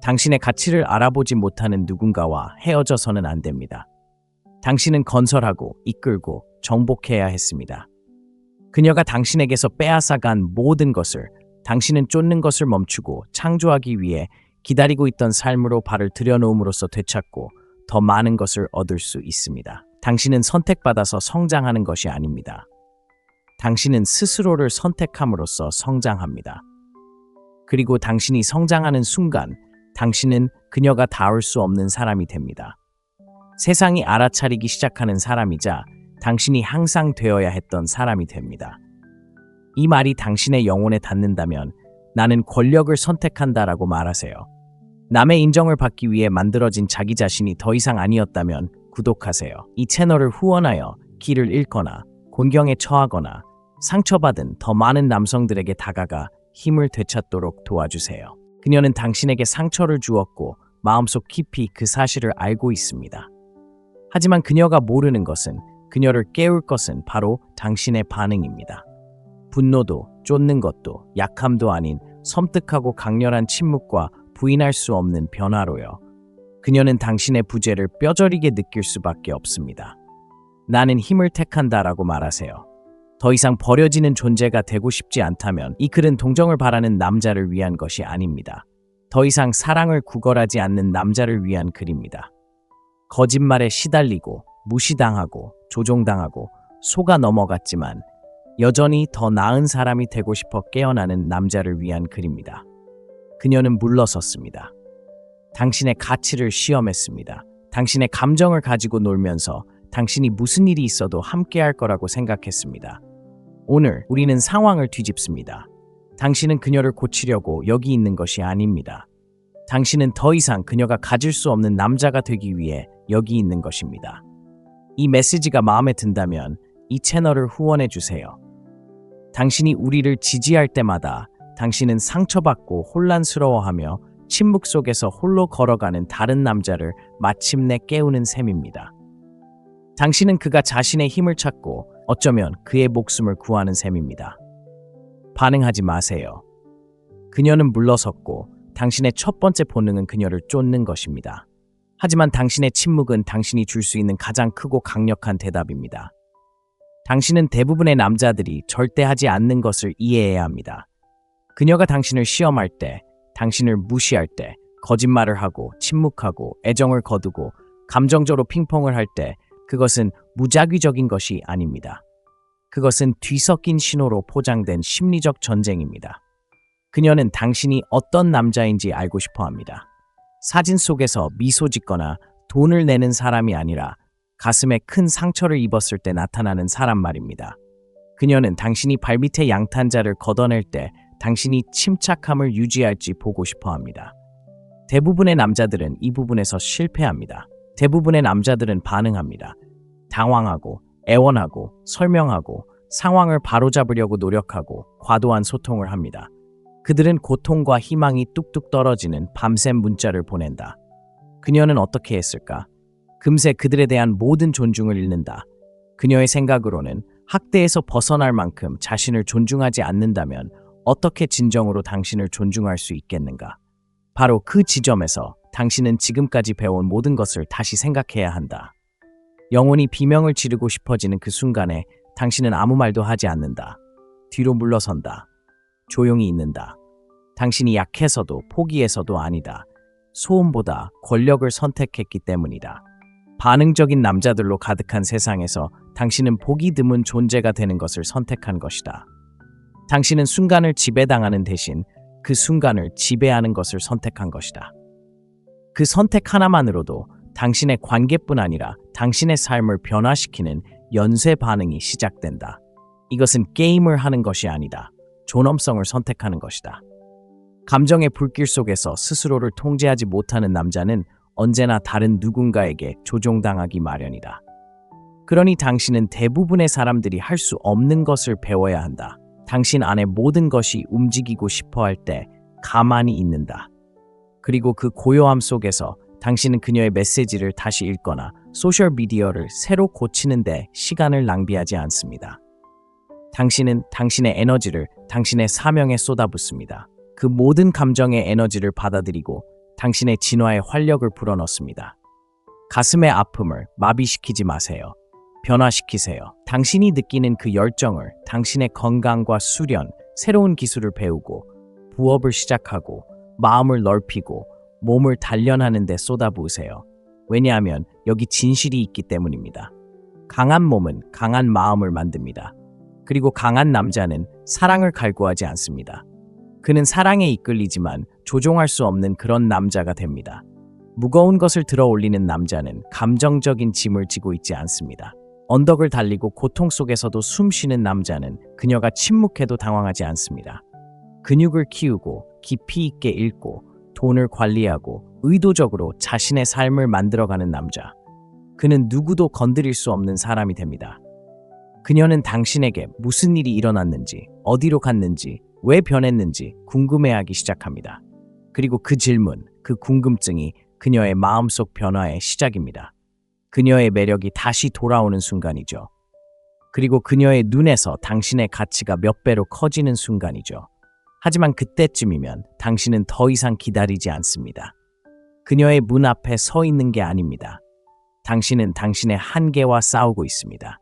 당신의 가치를 알아보지 못하는 누군가와 헤어져서는 안 됩니다. 당신은 건설하고 이끌고 정복해야 했습니다. 그녀가 당신에게서 빼앗아간 모든 것을 당신은 쫓는 것을 멈추고 창조하기 위해 기다리고 있던 삶으로 발을 들여놓음으로써 되찾고 더 많은 것을 얻을 수 있습니다. 당신은 선택받아서 성장하는 것이 아닙니다. 당신은 스스로를 선택함으로써 성장합니다. 그리고 당신이 성장하는 순간 당신은 그녀가 닿을 수 없는 사람이 됩니다. 세상이 알아차리기 시작하는 사람이자 당신이 항상 되어야 했던 사람이 됩니다. 이 말이 당신의 영혼에 닿는다면 나는 권력을 선택한다라고 말하세요. 남의 인정을 받기 위해 만들어진 자기 자신이 더 이상 아니었다면 구독하세요. 이 채널을 후원하여 길을 잃거나 곤경에 처하거나 상처받은 더 많은 남성들에게 다가가 힘을 되찾도록 도와주세요. 그녀는 당신에게 상처를 주었고 마음속 깊이 그 사실을 알고 있습니다. 하지만 그녀가 모르는 것은 그녀를 깨울 것은 바로 당신의 반응입니다. 분노도 쫓는 것도 약함도 아닌 섬뜩하고 강렬한 침묵과 부인할 수 없는 변화로요. 그녀는 당신의 부재를 뼈저리게 느낄 수밖에 없습니다. 나는 힘을 택한다라고 말하세요. 더 이상 버려지는 존재가 되고 싶지 않다면 이 글은 동정을 바라는 남자를 위한 것이 아닙니다. 더 이상 사랑을 구걸하지 않는 남자를 위한 글입니다. 거짓말에 시달리고 무시당하고 조종당하고 속아 넘어갔지만 여전히 더 나은 사람이 되고 싶어 깨어나는 남자를 위한 글입니다. 그녀는 물러섰습니다. 당신의 가치를 시험했습니다. 당신의 감정을 가지고 놀면서 당신이 무슨 일이 있어도 함께할 거라고 생각했습니다. 오늘 우리는 상황을 뒤집습니다. 당신은 그녀를 고치려고 여기 있는 것이 아닙니다. 당신은 더 이상 그녀가 가질 수 없는 남자가 되기 위해 여기 있는 것입니다. 이 메시지가 마음에 든다면 이 채널을 후원해 주세요. 당신이 우리를 지지할 때마다 당신은 상처받고 혼란스러워하며 침묵 속에서 홀로 걸어가는 다른 남자를 마침내 깨우는 셈입니다. 당신은 그가 자신의 힘을 찾고 어쩌면 그의 목숨을 구하는 셈입니다. 반응하지 마세요. 그녀는 물러섰고 당신의 첫 번째 본능은 그녀를 쫓는 것입니다. 하지만 당신의 침묵은 당신이 줄 수 있는 가장 크고 강력한 대답입니다. 당신은 대부분의 남자들이 절대 하지 않는 것을 이해해야 합니다. 그녀가 당신을 시험할 때, 당신을 무시할 때, 거짓말을 하고 침묵하고 애정을 거두고 감정적으로 핑퐁을 할 때 그것은 무작위적인 것이 아닙니다. 그것은 뒤섞인 신호로 포장된 심리적 전쟁입니다. 그녀는 당신이 어떤 남자인지 알고 싶어 합니다. 사진 속에서 미소 짓거나 돈을 내는 사람이 아니라 가슴에 큰 상처를 입었을 때 나타나는 사람 말입니다. 그녀는 당신이 발밑에 양탄자를 걷어낼 때 당신이 침착함을 유지할지 보고 싶어 합니다. 대부분의 남자들은 이 부분에서 실패합니다. 대부분의 남자들은 반응합니다. 당황하고, 애원하고, 설명하고, 상황을 바로잡으려고 노력하고 과도한 소통을 합니다. 그들은 고통과 희망이 뚝뚝 떨어지는 밤샘 문자를 보낸다. 그녀는 어떻게 했을까? 금세 그들에 대한 모든 존중을 잃는다. 그녀의 생각으로는 학대에서 벗어날 만큼 자신을 존중하지 않는다면 어떻게 진정으로 당신을 존중할 수 있겠는가? 바로 그 지점에서 당신은 지금까지 배운 모든 것을 다시 생각해야 한다. 영혼이 비명을 지르고 싶어지는 그 순간에 당신은 아무 말도 하지 않는다. 뒤로 물러선다. 조용히 있는다. 당신이 약해서도 포기해서도 아니다. 소음보다 권력을 선택했기 때문이다. 반응적인 남자들로 가득한 세상에서 당신은 보기 드문 존재가 되는 것을 선택한 것이다. 당신은 순간을 지배당하는 대신 그 순간을 지배하는 것을 선택한 것이다. 그 선택 하나만으로도 당신의 관계뿐 아니라 당신의 삶을 변화시키는 연쇄 반응이 시작된다. 이것은 게임을 하는 것이 아니다. 존엄성을 선택하는 것이다. 감정의 불길 속에서 스스로를 통제하지 못하는 남자는 언제나 다른 누군가에게 조종당하기 마련이다. 그러니 당신은 대부분의 사람들이 할 수 없는 것을 배워야 한다. 당신 안에 모든 것이 움직이고 싶어 할 때 가만히 있는다. 그리고 그 고요함 속에서 당신은 그녀의 메시지를 다시 읽거나 소셜미디어를 새로 고치는데 시간을 낭비하지 않습니다. 당신은 당신의 에너지를 당신의 사명에 쏟아붓습니다. 그 모든 감정의 에너지를 받아들이고 당신의 진화에 활력을 불어넣습니다. 가슴의 아픔을 마비시키지 마세요. 변화시키세요. 당신이 느끼는 그 열정을 당신의 건강과 수련, 새로운 기술을 배우고 부업을 시작하고 마음을 넓히고 몸을 단련하는 데 쏟아부으세요. 왜냐하면 여기 진실이 있기 때문입니다. 강한 몸은 강한 마음을 만듭니다. 그리고 강한 남자는 사랑을 갈구하지 않습니다. 그는 사랑에 이끌리지만 조종할 수 없는 그런 남자가 됩니다. 무거운 것을 들어 올리는 남자는 감정적인 짐을 지고 있지 않습니다. 언덕을 달리고 고통 속에서도 숨 쉬는 남자는 그녀가 침묵해도 당황하지 않습니다. 근육을 키우고 깊이 있게 읽고 돈을 관리하고 의도적으로 자신의 삶을 만들어가는 남자. 그는 누구도 건드릴 수 없는 사람이 됩니다. 그녀는 당신에게 무슨 일이 일어났는지, 어디로 갔는지, 왜 변했는지 궁금해하기 시작합니다. 그리고 그 질문, 그 궁금증이 그녀의 마음속 변화의 시작입니다. 그녀의 매력이 다시 돌아오는 순간이죠. 그리고 그녀의 눈에서 당신의 가치가 몇 배로 커지는 순간이죠. 하지만 그때쯤이면 당신은 더 이상 기다리지 않습니다. 그녀의 문 앞에 서 있는 게 아닙니다. 당신은 당신의 한계와 싸우고 있습니다.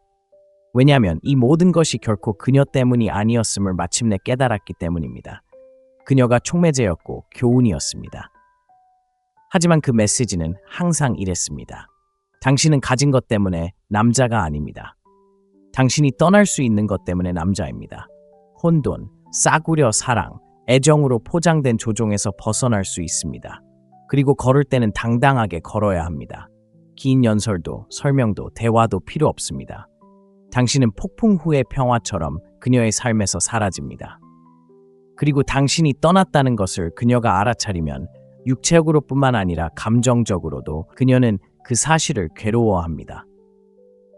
왜냐하면 이 모든 것이 결코 그녀 때문이 아니었음을 마침내 깨달았기 때문입니다. 그녀가 촉매제였고 교훈이었습니다. 하지만 그 메시지는 항상 이랬습니다. 당신은 가진 것 때문에 남자가 아닙니다. 당신이 떠날 수 있는 것 때문에 남자입니다. 혼돈, 싸구려 사랑, 애정으로 포장된 조종에서 벗어날 수 있습니다. 그리고 걸을 때는 당당하게 걸어야 합니다. 긴 연설도, 설명도, 대화도 필요 없습니다. 당신은 폭풍 후의 평화처럼 그녀의 삶에서 사라집니다. 그리고 당신이 떠났다는 것을 그녀가 알아차리면 육체적으로뿐만 아니라 감정적으로도 그녀는 그 사실을 괴로워합니다.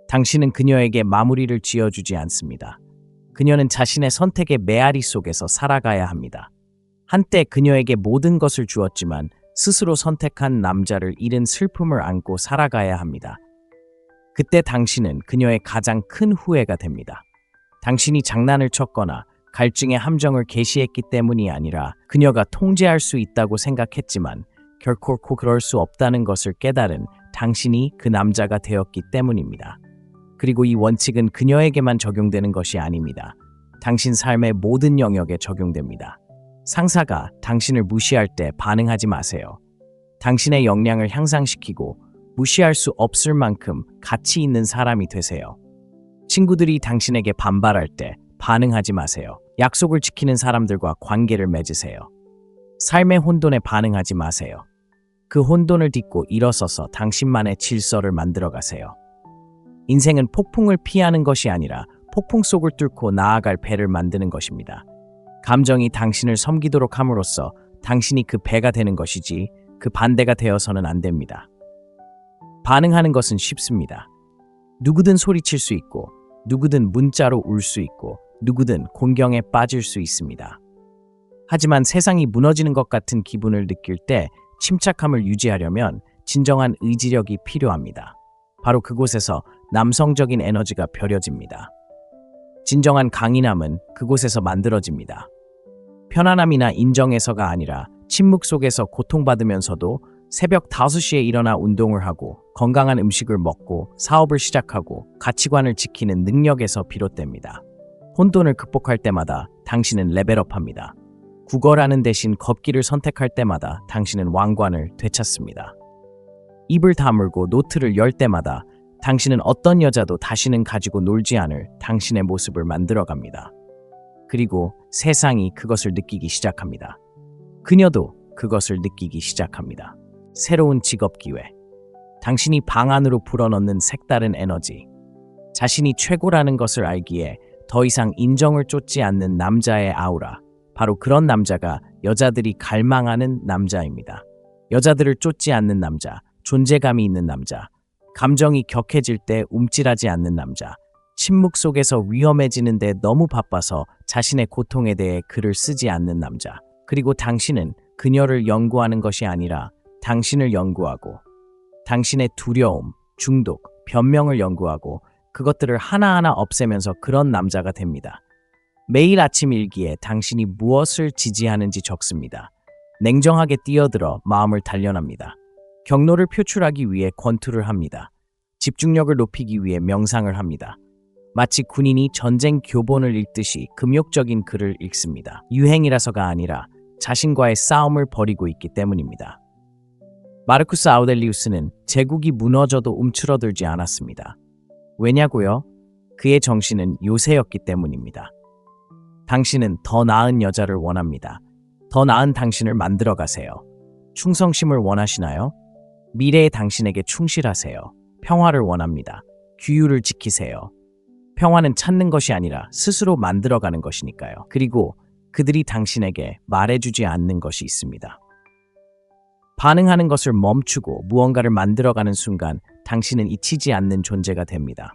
당신은 그녀에게 마무리를 지어주지 않습니다. 그녀는 자신의 선택의 메아리 속에서 살아가야 합니다. 한때 그녀에게 모든 것을 주었지만 스스로 선택한 남자를 잃은 슬픔을 안고 살아가야 합니다. 그때 당신은 그녀의 가장 큰 후회가 됩니다. 당신이 장난을 쳤거나 갈증의 함정을 개시했기 때문이 아니라 그녀가 통제할 수 있다고 생각했지만 결코 그럴 수 없다는 것을 깨달은 당신이 그 남자가 되었기 때문입니다. 그리고 이 원칙은 그녀에게만 적용되는 것이 아닙니다. 당신 삶의 모든 영역에 적용됩니다. 상사가 당신을 무시할 때 반응하지 마세요. 당신의 역량을 향상시키고 무시할 수 없을 만큼 가치 있는 사람이 되세요. 친구들이 당신에게 반발할 때 반응하지 마세요. 약속을 지키는 사람들과 관계를 맺으세요. 삶의 혼돈에 반응하지 마세요. 그 혼돈을 딛고 일어서서 당신만의 질서를 만들어 가세요. 인생은 폭풍을 피하는 것이 아니라 폭풍 속을 뚫고 나아갈 배를 만드는 것입니다. 감정이 당신을 섬기도록 함으로써 당신이 그 배가 되는 것이지 그 반대가 되어서는 안 됩니다. 반응하는 것은 쉽습니다. 누구든 소리칠 수 있고 누구든 문자로 울 수 있고 누구든 공경에 빠질 수 있습니다. 하지만 세상이 무너지는 것 같은 기분을 느낄 때 침착함을 유지하려면 진정한 의지력이 필요합니다. 바로 그곳에서 남성적인 에너지가 벼려집니다. 진정한 강인함은 그곳에서 만들어집니다. 편안함이나 인정에서가 아니라 침묵 속에서 고통받으면서도 새벽 5시에 일어나 운동을 하고 건강한 음식을 먹고 사업을 시작하고 가치관을 지키는 능력에서 비롯됩니다. 혼돈을 극복할 때마다 당신은 레벨업합니다. 구걸하는 대신 걷기를 선택할 때마다 당신은 왕관을 되찾습니다. 입을 다물고 노트를 열 때마다 당신은 어떤 여자도 다시는 가지고 놀지 않을 당신의 모습을 만들어갑니다. 그리고 세상이 그것을 느끼기 시작합니다. 그녀도 그것을 느끼기 시작합니다. 새로운 직업 기회, 당신이 방 안으로 불어넣는 색다른 에너지, 자신이 최고라는 것을 알기에 더 이상 인정을 쫓지 않는 남자의 아우라, 바로 그런 남자가 여자들이 갈망하는 남자입니다. 여자들을 쫓지 않는 남자, 존재감이 있는 남자, 감정이 격해질 때 움찔하지 않는 남자, 침묵 속에서 위험해지는데 너무 바빠서 자신의 고통에 대해 글을 쓰지 않는 남자. 그리고 당신은 그녀를 연구하는 것이 아니라 당신을 연구하고 당신의 두려움, 중독, 변명을 연구하고 그것들을 하나하나 없애면서 그런 남자가 됩니다. 매일 아침 일기에 당신이 무엇을 지지하는지 적습니다. 냉정하게 뛰어들어 마음을 단련합니다. 경로를 표출하기 위해 권투를 합니다. 집중력을 높이기 위해 명상을 합니다. 마치 군인이 전쟁 교본을 읽듯이 금욕적인 글을 읽습니다. 유행이라서가 아니라 자신과의 싸움을 벌이고 있기 때문입니다. 마르쿠스 아우렐리우스는 제국이 무너져도 움츠러들지 않았습니다. 왜냐고요? 그의 정신은 요새였기 때문입니다. 당신은 더 나은 여자를 원합니다. 더 나은 당신을 만들어 가세요. 충성심을 원하시나요? 미래의 당신에게 충실하세요. 평화를 원합니다. 규율을 지키세요. 평화는 찾는 것이 아니라 스스로 만들어가는 것이니까요. 그리고 그들이 당신에게 말해주지 않는 것이 있습니다. 반응하는 것을 멈추고 무언가를 만들어가는 순간 당신은 잊히지 않는 존재가 됩니다.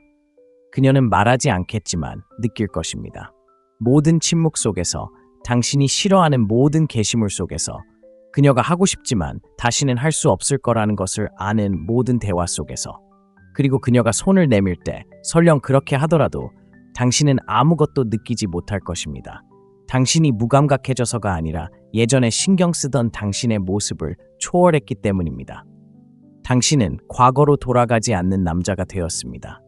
그녀는 말하지 않겠지만 느낄 것입니다. 모든 침묵 속에서, 당신이 싫어하는 모든 게시물 속에서, 그녀가 하고 싶지만 다시는 할 수 없을 거라는 것을 아는 모든 대화 속에서, 그리고 그녀가 손을 내밀 때 설령 그렇게 하더라도 당신은 아무것도 느끼지 못할 것입니다. 당신이 무감각해져서가 아니라 예전에 신경 쓰던 당신의 모습을 초월했기 때문입니다. 당신은 과거로 돌아가지 않는 남자가 되었습니다.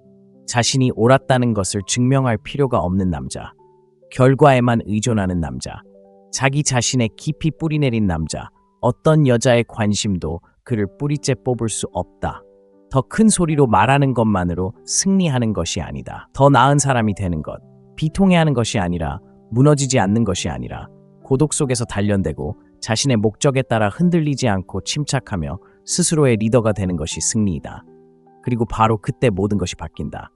자신이 옳았다는 것을 증명할 필요가 없는 남자, 결과에만 의존하는 남자, 자기 자신에 깊이 뿌리내린 남자, 어떤 여자의 관심도 그를 뿌리째 뽑을 수 없다. 더 큰 소리로 말하는 것만으로 승리하는 것이 아니다. 더 나은 사람이 되는 것, 비통해하는 것이 아니라, 무너지지 않는 것이 아니라 고독 속에서 단련되고 자신의 목적에 따라 흔들리지 않고 침착하며 스스로의 리더가 되는 것이 승리이다. 그리고 바로 그때 모든 것이 바뀐다.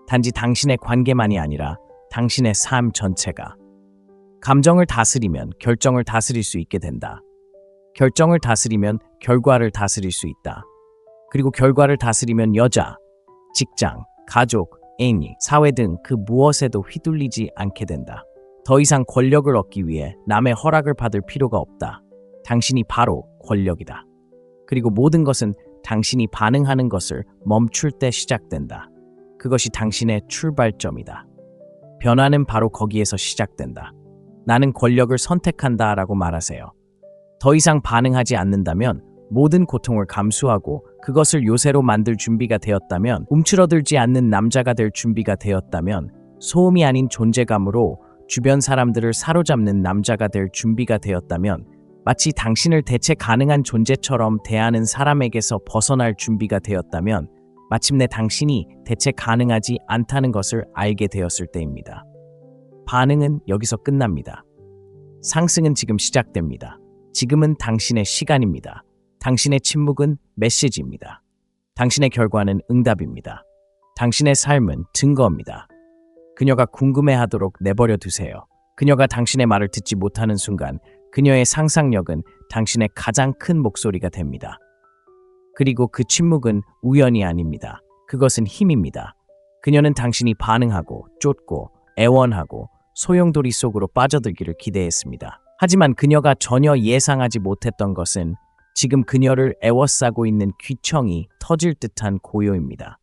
단지 당신의 관계만이 아니라 당신의 삶 전체가. 감정을 다스리면 결정을 다스릴 수 있게 된다. 결정을 다스리면 결과를 다스릴 수 있다. 그리고 결과를 다스리면 여자, 직장, 가족, 애인, 사회 등 그 무엇에도 휘둘리지 않게 된다. 더 이상 권력을 얻기 위해 남의 허락을 받을 필요가 없다. 당신이 바로 권력이다. 그리고 모든 것은 당신이 반응하는 것을 멈출 때 시작된다. 그것이 당신의 출발점이다. 변화는 바로 거기에서 시작된다. 나는 권력을 선택한다 라고 말하세요. 더 이상 반응하지 않는다면 모든 고통을 감수하고 그것을 요새로 만들 준비가 되었다면, 움츠러들지 않는 남자가 될 준비가 되었다면, 소음이 아닌 존재감으로 주변 사람들을 사로잡는 남자가 될 준비가 되었다면, 마치 당신을 대체 가능한 존재처럼 대하는 사람에게서 벗어날 준비가 되었다면, 마침내 당신이 대체 가능하지 않다는 것을 알게 되었을 때입니다. 반응은 여기서 끝납니다. 상승은 지금 시작됩니다. 지금은 당신의 시간입니다. 당신의 침묵은 메시지입니다. 당신의 결과는 응답입니다. 당신의 삶은 증거입니다. 그녀가 궁금해하도록 내버려 두세요. 그녀가 당신의 말을 듣지 못하는 순간 그녀의 상상력은 당신의 가장 큰 목소리가 됩니다. 그리고 그 침묵은 우연이 아닙니다. 그것은 힘입니다. 그녀는 당신이 반응하고 쫓고 애원하고 소용돌이 속으로 빠져들기를 기대했습니다. 하지만 그녀가 전혀 예상하지 못했던 것은 지금 그녀를 애워싸고 있는 귀청이 터질 듯한 고요입니다.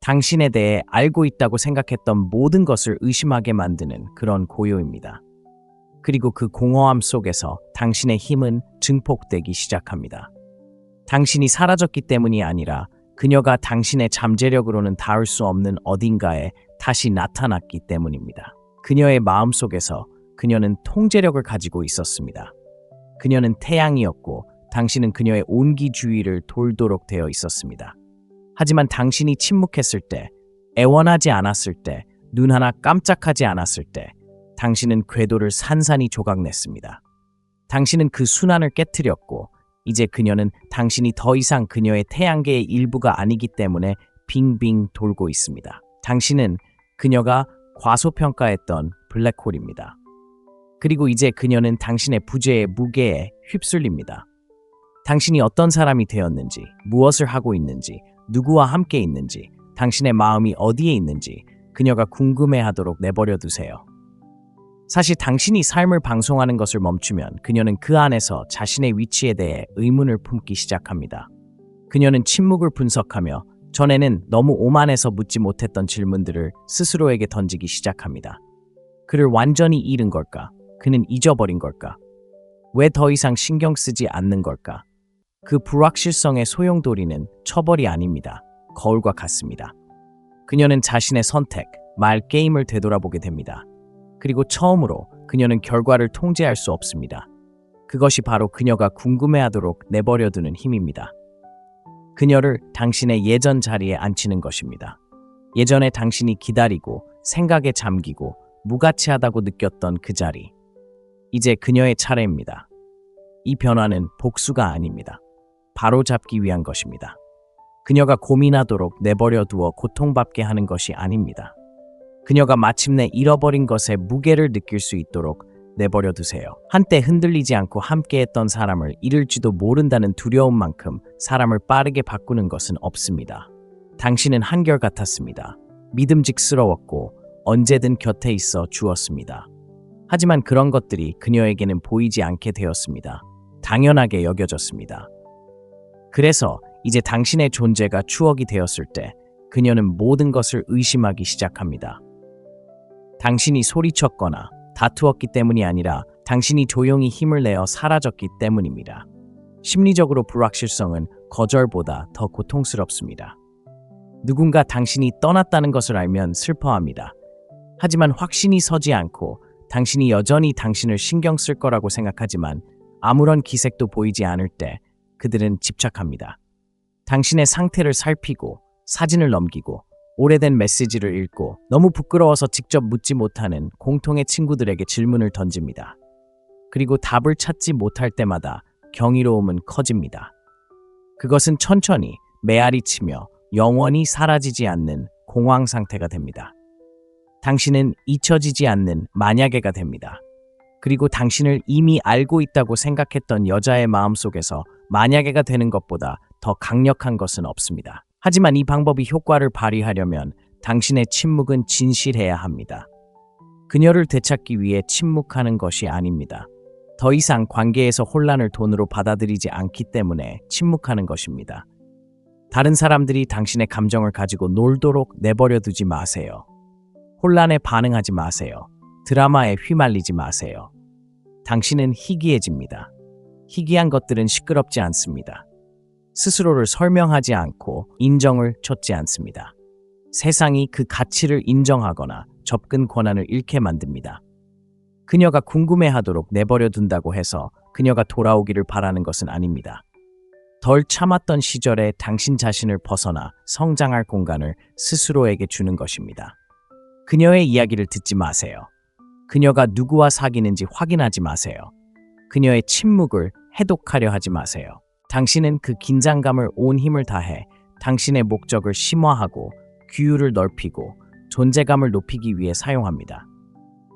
당신에 대해 알고 있다고 생각했던 모든 것을 의심하게 만드는 그런 고요입니다. 그리고 그 공허함 속에서 당신의 힘은 증폭되기 시작합니다. 당신이 사라졌기 때문이 아니라 그녀가 당신의 잠재력으로는 닿을 수 없는 어딘가에 다시 나타났기 때문입니다. 그녀의 마음속에서 그녀는 통제력을 가지고 있었습니다. 그녀는 태양이었고 당신은 그녀의 온기 주위를 돌도록 되어 있었습니다. 하지만 당신이 침묵했을 때, 애원하지 않았을 때, 눈 하나 깜짝하지 않았을 때 당신은 궤도를 산산이 조각냈습니다. 당신은 그 순환을 깨트렸고 이제 그녀는 당신이 더 이상 그녀의 태양계의 일부가 아니기 때문에 빙빙 돌고 있습니다. 당신은 그녀가 과소평가했던 블랙홀입니다. 그리고 이제 그녀는 당신의 부재의 무게에 휩쓸립니다. 당신이 어떤 사람이 되었는지, 무엇을 하고 있는지, 누구와 함께 있는지, 당신의 마음이 어디에 있는지 그녀가 궁금해하도록 내버려 두세요. 사실 당신이 삶을 방송하는 것을 멈추면 그녀는 그 안에서 자신의 위치에 대해 의문을 품기 시작합니다. 그녀는 침묵을 분석하며 전에는 너무 오만해서 묻지 못했던 질문들을 스스로에게 던지기 시작합니다. 그를 완전히 잃은 걸까? 그는 잊어버린 걸까? 왜 더 이상 신경 쓰지 않는 걸까? 그 불확실성의 소용돌이는 처벌이 아닙니다. 거울과 같습니다. 그녀는 자신의 선택, 말 게임을 되돌아보게 됩니다. 그리고 처음으로 그녀는 결과를 통제할 수 없습니다. 그것이 바로 그녀가 궁금해하도록 내버려두는 힘입니다. 그녀를 당신의 예전 자리에 앉히는 것입니다. 예전에 당신이 기다리고 생각에 잠기고 무가치하다고 느꼈던 그 자리. 이제 그녀의 차례입니다. 이 변화는 복수가 아닙니다. 바로잡기 위한 것입니다. 그녀가 고민하도록 내버려 두어 고통받게 하는 것이 아닙니다. 그녀가 마침내 잃어버린 것의 무게를 느낄 수 있도록 내버려 두세요. 한때 흔들리지 않고 함께했던 사람을 잃을지도 모른다는 두려움만큼 사람을 빠르게 바꾸는 것은 없습니다. 당신은 한결같았습니다. 믿음직스러웠고 언제든 곁에 있어 주었습니다. 하지만 그런 것들이 그녀에게는 보이지 않게 되었습니다. 당연하게 여겨졌습니다. 그래서 이제 당신의 존재가 추억이 되었을 때 그녀는 모든 것을 의심하기 시작합니다. 당신이 소리쳤거나 다투었기 때문이 아니라 당신이 조용히 힘을 내어 사라졌기 때문입니다. 심리적으로 불확실성은 거절보다 더 고통스럽습니다. 누군가 당신이 떠났다는 것을 알면 슬퍼합니다. 하지만 확신이 서지 않고 당신이 여전히 당신을 신경 쓸 거라고 생각하지만 아무런 기색도 보이지 않을 때 그들은 집착합니다. 당신의 상태를 살피고 사진을 넘기고 오래된 메시지를 읽고 너무 부끄러워서 직접 묻지 못하는 공통의 친구들에게 질문을 던집니다. 그리고 답을 찾지 못할 때마다 경이로움은 커집니다. 그것은 천천히 메아리 치며 영원히 사라지지 않는 공황 상태가 됩니다. 당신은 잊혀지지 않는 만약에가 됩니다. 그리고 당신을 이미 알고 있다고 생각했던 여자의 마음속에서 만약에가 되는 것보다 더 강력한 것은 없습니다. 하지만 이 방법이 효과를 발휘하려면 당신의 침묵은 진실해야 합니다. 그녀를 되찾기 위해 침묵하는 것이 아닙니다. 더 이상 관계에서 혼란을 돈으로 받아들이지 않기 때문에 침묵하는 것입니다. 다른 사람들이 당신의 감정을 가지고 놀도록 내버려 두지 마세요. 혼란에 반응하지 마세요. 드라마에 휘말리지 마세요. 당신은 희귀해집니다. 희귀한 것들은 시끄럽지 않습니다. 스스로를 설명하지 않고 인정을 찾지 않습니다. 세상이 그 가치를 인정하거나 접근 권한을 잃게 만듭니다. 그녀가 궁금해하도록 내버려 둔다고 해서 그녀가 돌아오기를 바라는 것은 아닙니다. 덜 참았던 시절에 당신 자신을 벗어나 성장할 공간을 스스로에게 주는 것입니다. 그녀의 이야기를 듣지 마세요. 그녀가 누구와 사귀는지 확인하지 마세요. 그녀의 침묵을 해독하려 하지 마세요. 당신은 그 긴장감을 온 힘을 다해 당신의 목적을 심화하고 규율을 넓히고 존재감을 높이기 위해 사용합니다.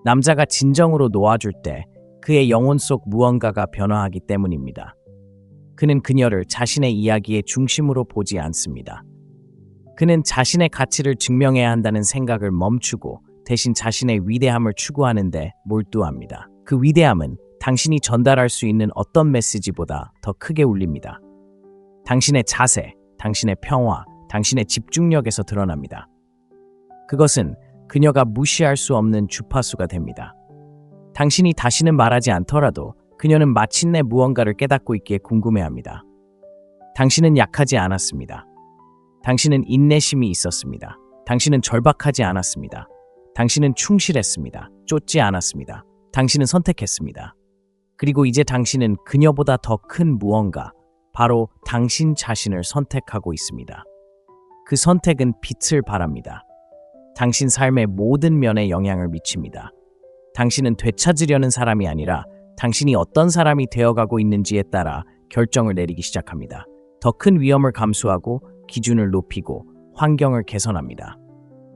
남자가 진정으로 놓아줄 때 그의 영혼 속 무언가가 변화하기 때문입니다. 그는 그녀를 자신의 이야기의 중심으로 보지 않습니다. 그는 자신의 가치를 증명해야 한다는 생각을 멈추고 대신 자신의 위대함을 추구하는데 몰두합니다. 그 위대함은 당신이 전달할 수 있는 어떤 메시지보다 더 크게 울립니다. 당신의 자세, 당신의 평화, 당신의 집중력에서 드러납니다. 그것은 그녀가 무시할 수 없는 주파수가 됩니다. 당신이 다시는 말하지 않더라도 그녀는 마침내 무언가를 깨닫고 있기에 궁금해합니다. 당신은 약하지 않았습니다. 당신은 인내심이 있었습니다. 당신은 절박하지 않았습니다. 당신은 충실했습니다. 쫓지 않았습니다. 당신은 선택했습니다. 그리고 이제 당신은 그녀보다 더 큰 무언가, 바로 당신 자신을 선택하고 있습니다. 그 선택은 빛을 발합니다. 당신 삶의 모든 면에 영향을 미칩니다. 당신은 되찾으려는 사람이 아니라 당신이 어떤 사람이 되어가고 있는지에 따라 결정을 내리기 시작합니다. 더 큰 위험을 감수하고 기준을 높이고 환경을 개선합니다.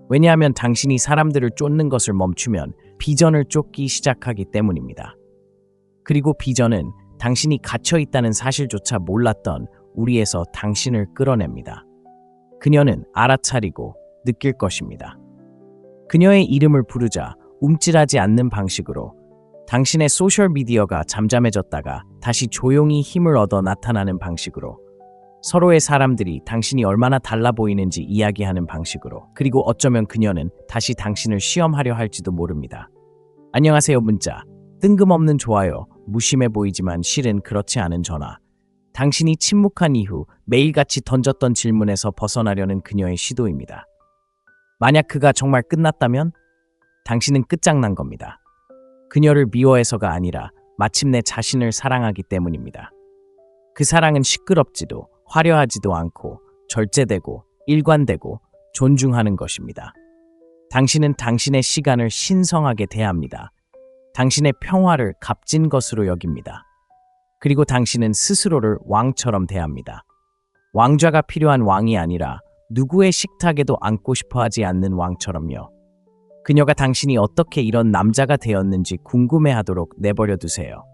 왜냐하면 당신이 사람들을 쫓는 것을 멈추면 비전을 쫓기 시작하기 때문입니다. 그리고 비전은 당신이 갇혀 있다는 사실조차 몰랐던 우리에서 당신을 끌어냅니다. 그녀는 알아차리고 느낄 것입니다. 그녀의 이름을 부르자 움찔하지 않는 방식으로 당신의 소셜미디어가 잠잠해졌다가 다시 조용히 힘을 얻어 나타나는 방식으로 서로의 사람들이 당신이 얼마나 달라 보이는지 이야기하는 방식으로 그리고 어쩌면 그녀는 다시 당신을 시험하려 할지도 모릅니다. 안녕하세요 문자, 뜬금없는 좋아요, 무심해 보이지만 실은 그렇지 않은 전화. 당신이 침묵한 이후 매일같이 던졌던 질문에서 벗어나려는 그녀의 시도입니다. 만약 그가 정말 끝났다면 당신은 끝장난 겁니다. 그녀를 미워해서가 아니라 마침내 자신을 사랑하기 때문입니다. 그 사랑은 시끄럽지도 화려하지도 않고 절제되고 일관되고 존중하는 것입니다. 당신은 당신의 시간을 신성하게 대합니다. 당신의 평화를 값진 것으로 여깁니다. 그리고 당신은 스스로를 왕처럼 대합니다. 왕좌가 필요한 왕이 아니라 누구의 식탁에도 앉고 싶어 하지 않는 왕처럼요. 그녀가 당신이 어떻게 이런 남자가 되었는지 궁금해하도록 내버려 두세요.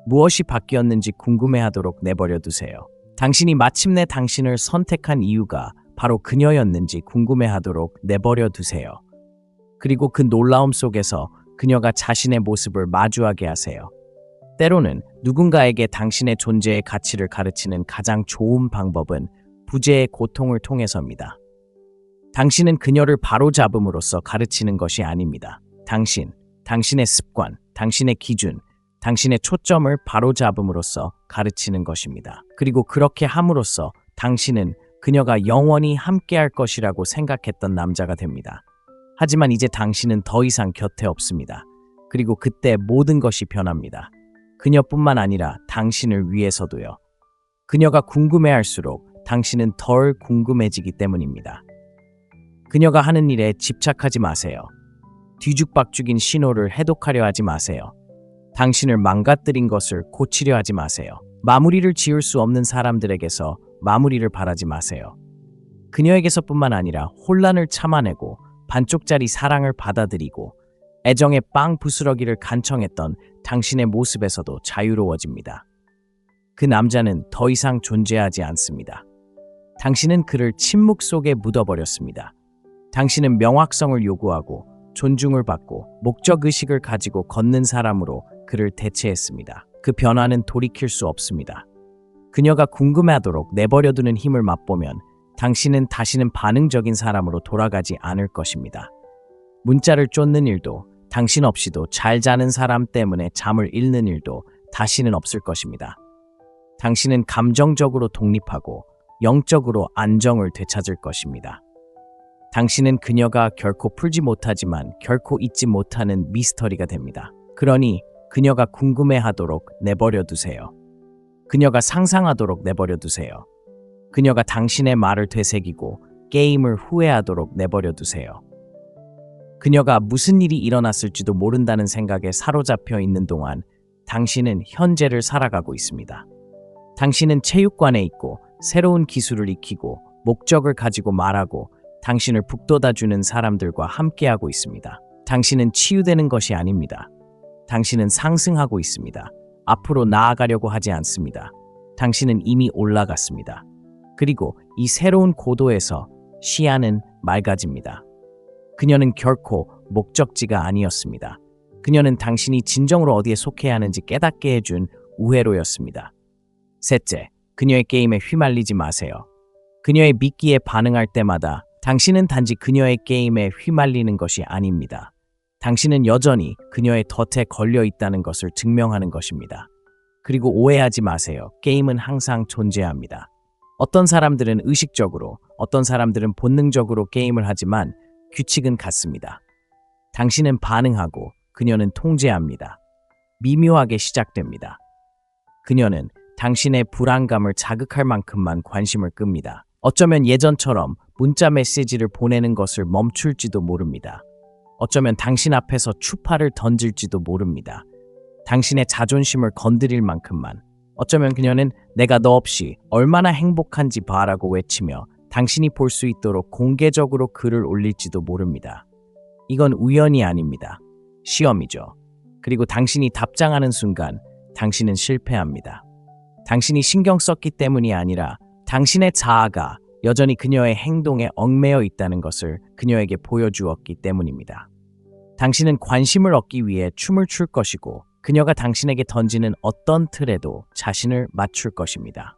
무엇이 바뀌었는지 궁금해하도록 내버려 두세요. 당신이 마침내 당신을 선택한 이유가 바로 그녀였는지 궁금해하도록 내버려 두세요. 그리고 그 놀라움 속에서 그녀가 자신의 모습을 마주하게 하세요. 때로는 누군가에게 당신의 존재의 가치를 가르치는 가장 좋은 방법은 부재의 고통을 통해서입니다. 당신은 그녀를 바로잡음으로써 가르치는 것이 아닙니다. 당신의 습관, 당신의 기준, 당신의 초점을 바로잡음으로써 가르치는 것입니다. 그리고 그렇게 함으로써 당신은 그녀가 영원히 함께할 것이라고 생각했던 남자가 됩니다. 하지만 이제 당신은 더 이상 곁에 없습니다. 그리고 그때 모든 것이 변합니다. 그녀뿐만 아니라 당신을 위해서도요. 그녀가 궁금해할수록 당신은 덜 궁금해지기 때문입니다. 그녀가 하는 일에 집착하지 마세요. 뒤죽박죽인 신호를 해독하려 하지 마세요. 당신을 망가뜨린 것을 고치려 하지 마세요. 마무리를 지을 수 없는 사람들에게서 마무리를 바라지 마세요. 그녀에게서뿐만 아니라 혼란을 참아내고 반쪽짜리 사랑을 받아들이고 애정의 빵 부스러기를 간청했던 당신의 모습에서도 자유로워집니다. 그 남자는 더 이상 존재하지 않습니다. 당신은 그를 침묵 속에 묻어버렸습니다. 당신은 명확성을 요구하고 존중을 받고 목적의식을 가지고 걷는 사람으로 그를 대체했습니다. 그 변화는 돌이킬 수 없습니다. 그녀가 궁금해하도록 내버려두는 힘을 맛보면 당신은 다시는 반응적인 사람으로 돌아가지 않을 것입니다. 문자를 쫓는 일도 당신 없이도 잘 자는 사람 때문에 잠을 잃는 일도 다시는 없을 것입니다. 당신은 감정적으로 독립하고 영적으로 안정을 되찾을 것입니다. 당신은 그녀가 결코 풀지 못하지만 결코 잊지 못하는 미스터리가 됩니다. 그러니 그녀가 궁금해하도록 내버려 두세요. 그녀가 상상하도록 내버려 두세요. 그녀가 당신의 말을 되새기고 게임을 후회하도록 내버려 두세요. 그녀가 무슨 일이 일어났을지도 모른다는 생각에 사로잡혀 있는 동안 당신은 현재를 살아가고 있습니다. 당신은 체육관에 있고 새로운 기술을 익히고 목적을 가지고 말하고 당신을 북돋아주는 사람들과 함께하고 있습니다. 당신은 치유되는 것이 아닙니다. 당신은 상승하고 있습니다. 앞으로 나아가려고 하지 않습니다. 당신은 이미 올라갔습니다. 그리고 이 새로운 고도에서 시야는 맑아집니다. 그녀는 결코 목적지가 아니었습니다. 그녀는 당신이 진정으로 어디에 속해야 하는지 깨닫게 해준 우회로였습니다. 셋째, 그녀의 게임에 휘말리지 마세요. 그녀의 미끼에 반응할 때마다 당신은 단지 그녀의 게임에 휘말리는 것이 아닙니다. 당신은 여전히 그녀의 덫에 걸려 있다는 것을 증명하는 것입니다. 그리고 오해하지 마세요. 게임은 항상 존재합니다. 어떤 사람들은 의식적으로, 어떤 사람들은 본능적으로 게임을 하지만 규칙은 같습니다. 당신은 반응하고 그녀는 통제합니다. 미묘하게 시작됩니다. 그녀는 당신의 불안감을 자극할 만큼만 관심을 끕니다. 어쩌면 예전처럼 문자 메시지를 보내는 것을 멈출지도 모릅니다. 어쩌면 당신 앞에서 추파를 던질지도 모릅니다. 당신의 자존심을 건드릴 만큼만. 어쩌면 그녀는 내가 너 없이 얼마나 행복한지 봐라고 외치며 당신이 볼 수 있도록 공개적으로 글을 올릴지도 모릅니다. 이건 우연이 아닙니다. 시험이죠. 그리고 당신이 답장하는 순간 당신은 실패합니다. 당신이 신경 썼기 때문이 아니라 당신의 자아가 여전히 그녀의 행동에 얽매여 있다는 것을 그녀에게 보여주었기 때문입니다. 당신은 관심을 얻기 위해 춤을 출 것이고 그녀가 당신에게 던지는 어떤 틀에도 자신을 맞출 것입니다.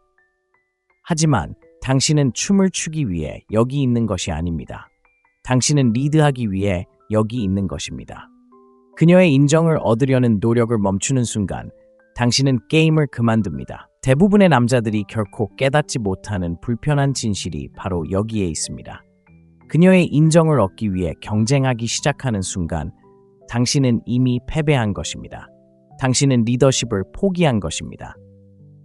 하지만 당신은 춤을 추기 위해 여기 있는 것이 아닙니다. 당신은 리드하기 위해 여기 있는 것입니다. 그녀의 인정을 얻으려는 노력을 멈추는 순간 당신은 게임을 그만둡니다. 대부분의 남자들이 결코 깨닫지 못하는 불편한 진실이 바로 여기에 있습니다. 그녀의 인정을 얻기 위해 경쟁하기 시작하는 순간 당신은 이미 패배한 것입니다. 당신은 리더십을 포기한 것입니다.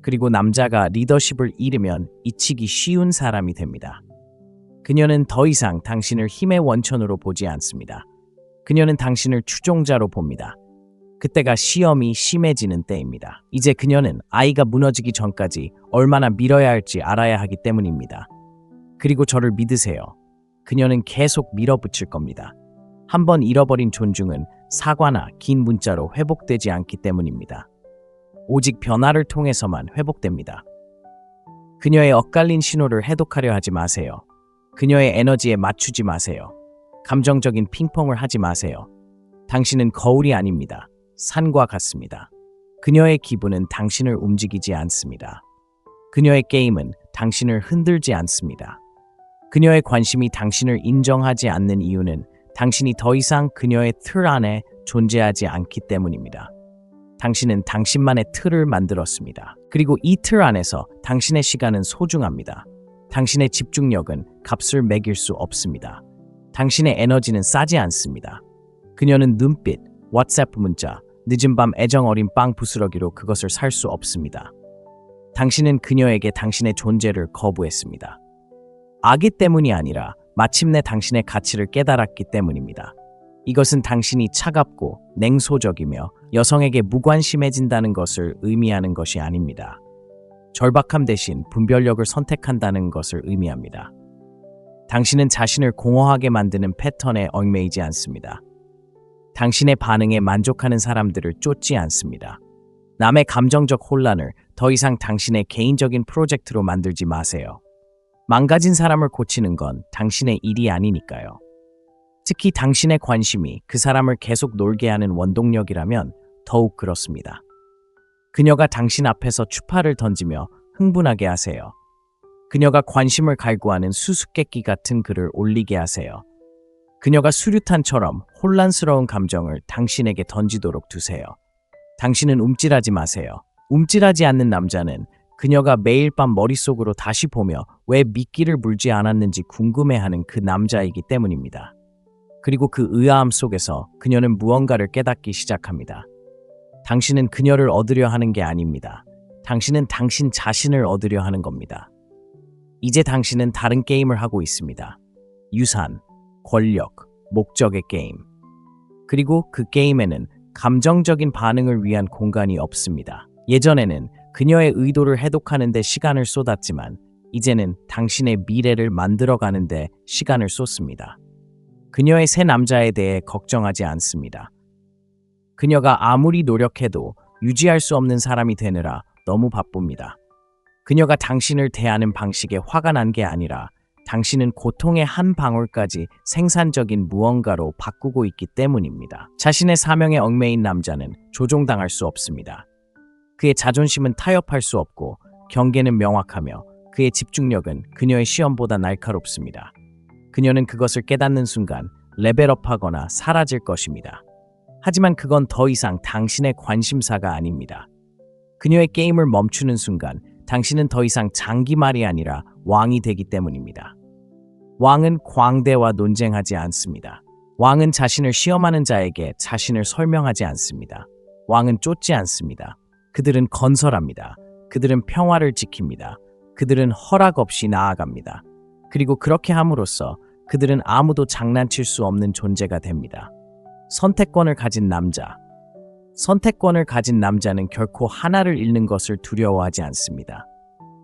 그리고 남자가 리더십을 잃으면 잊히기 쉬운 사람이 됩니다. 그녀는 더 이상 당신을 힘의 원천으로 보지 않습니다. 그녀는 당신을 추종자로 봅니다. 그때가 시험이 심해지는 때입니다. 이제 그녀는 아이가 무너지기 전까지 얼마나 밀어야 할지 알아야 하기 때문입니다. 그리고 저를 믿으세요. 그녀는 계속 밀어붙일 겁니다. 한번 잃어버린 존중은 사과나 긴 문자로 회복되지 않기 때문입니다. 오직 변화를 통해서만 회복됩니다. 그녀의 엇갈린 신호를 해독하려 하지 마세요. 그녀의 에너지에 맞추지 마세요. 감정적인 핑퐁을 하지 마세요. 당신은 거울이 아닙니다. 산과 같습니다. 그녀의 기분은 당신을 움직이지 않습니다. 그녀의 게임은 당신을 흔들지 않습니다. 그녀의 관심이 당신을 인정하지 않는 이유는 당신이 더 이상 그녀의 틀 안에 존재하지 않기 때문입니다. 당신은 당신만의 틀을 만들었습니다. 그리고 이 틀 안에서 당신의 시간은 소중합니다. 당신의 집중력은 값을 매길 수 없습니다. 당신의 에너지는 싸지 않습니다. 그녀는 눈빛, 왓츠앱 문자, 늦은 밤 애정 어린 빵 부스러기로 그것을 살 수 없습니다. 당신은 그녀에게 당신의 존재를 거부했습니다. 악의 때문이 아니라 마침내 당신의 가치를 깨달았기 때문입니다. 이것은 당신이 차갑고 냉소적이며 여성에게 무관심해진다는 것을 의미하는 것이 아닙니다. 절박함 대신 분별력을 선택한다는 것을 의미합니다. 당신은 자신을 공허하게 만드는 패턴에 얽매이지 않습니다. 당신의 반응에 만족하는 사람들을 쫓지 않습니다. 남의 감정적 혼란을 더 이상 당신의 개인적인 프로젝트로 만들지 마세요. 망가진 사람을 고치는 건 당신의 일이 아니니까요. 특히 당신의 관심이 그 사람을 계속 놀게 하는 원동력이라면 더욱 그렇습니다. 그녀가 당신 앞에서 추파를 던지며 흥분하게 하세요. 그녀가 관심을 갈구하는 수수께끼 같은 글을 올리게 하세요. 그녀가 수류탄처럼 혼란스러운 감정을 당신에게 던지도록 두세요. 당신은 움찔하지 마세요. 움찔하지 않는 남자는 그녀가 매일 밤 머릿속으로 다시 보며 왜 미끼를 물지 않았는지 궁금해하는 그 남자이기 때문입니다. 그리고 그 의아함 속에서 그녀는 무언가를 깨닫기 시작합니다. 당신은 그녀를 얻으려 하는 게 아닙니다. 당신은 당신 자신을 얻으려 하는 겁니다. 이제 당신은 다른 게임을 하고 있습니다. 유산, 권력, 목적의 게임. 그리고 그 게임에는 감정적인 반응을 위한 공간이 없습니다. 예전에는 그녀의 의도를 해독하는 데 시간을 쏟았지만 이제는 당신의 미래를 만들어가는 데 시간을 쏟습니다. 그녀의 새 남자에 대해 걱정하지 않습니다. 그녀가 아무리 노력해도 유지할 수 없는 사람이 되느라 너무 바쁩니다. 그녀가 당신을 대하는 방식에 화가 난 게 아니라 당신은 고통의 한 방울까지 생산적인 무언가로 바꾸고 있기 때문입니다. 자신의 사명에 얽매인 남자는 조종당할 수 없습니다. 그의 자존심은 타협할 수 없고 경계는 명확하며 그의 집중력은 그녀의 시험보다 날카롭습니다. 그녀는 그것을 깨닫는 순간 레벨업하거나 사라질 것입니다. 하지만 그건 더 이상 당신의 관심사가 아닙니다. 그녀의 게임을 멈추는 순간 당신은 더 이상 장기말이 아니라 왕이 되기 때문입니다. 왕은 광대와 논쟁하지 않습니다. 왕은 자신을 시험하는 자에게 자신을 설명하지 않습니다. 왕은 쫓지 않습니다. 그들은 건설합니다. 그들은 평화를 지킵니다. 그들은 허락 없이 나아갑니다. 그리고 그렇게 함으로써 그들은 아무도 장난칠 수 없는 존재가 됩니다. 선택권을 가진 남자. 선택권을 가진 남자는 결코 하나를 잃는 것을 두려워하지 않습니다.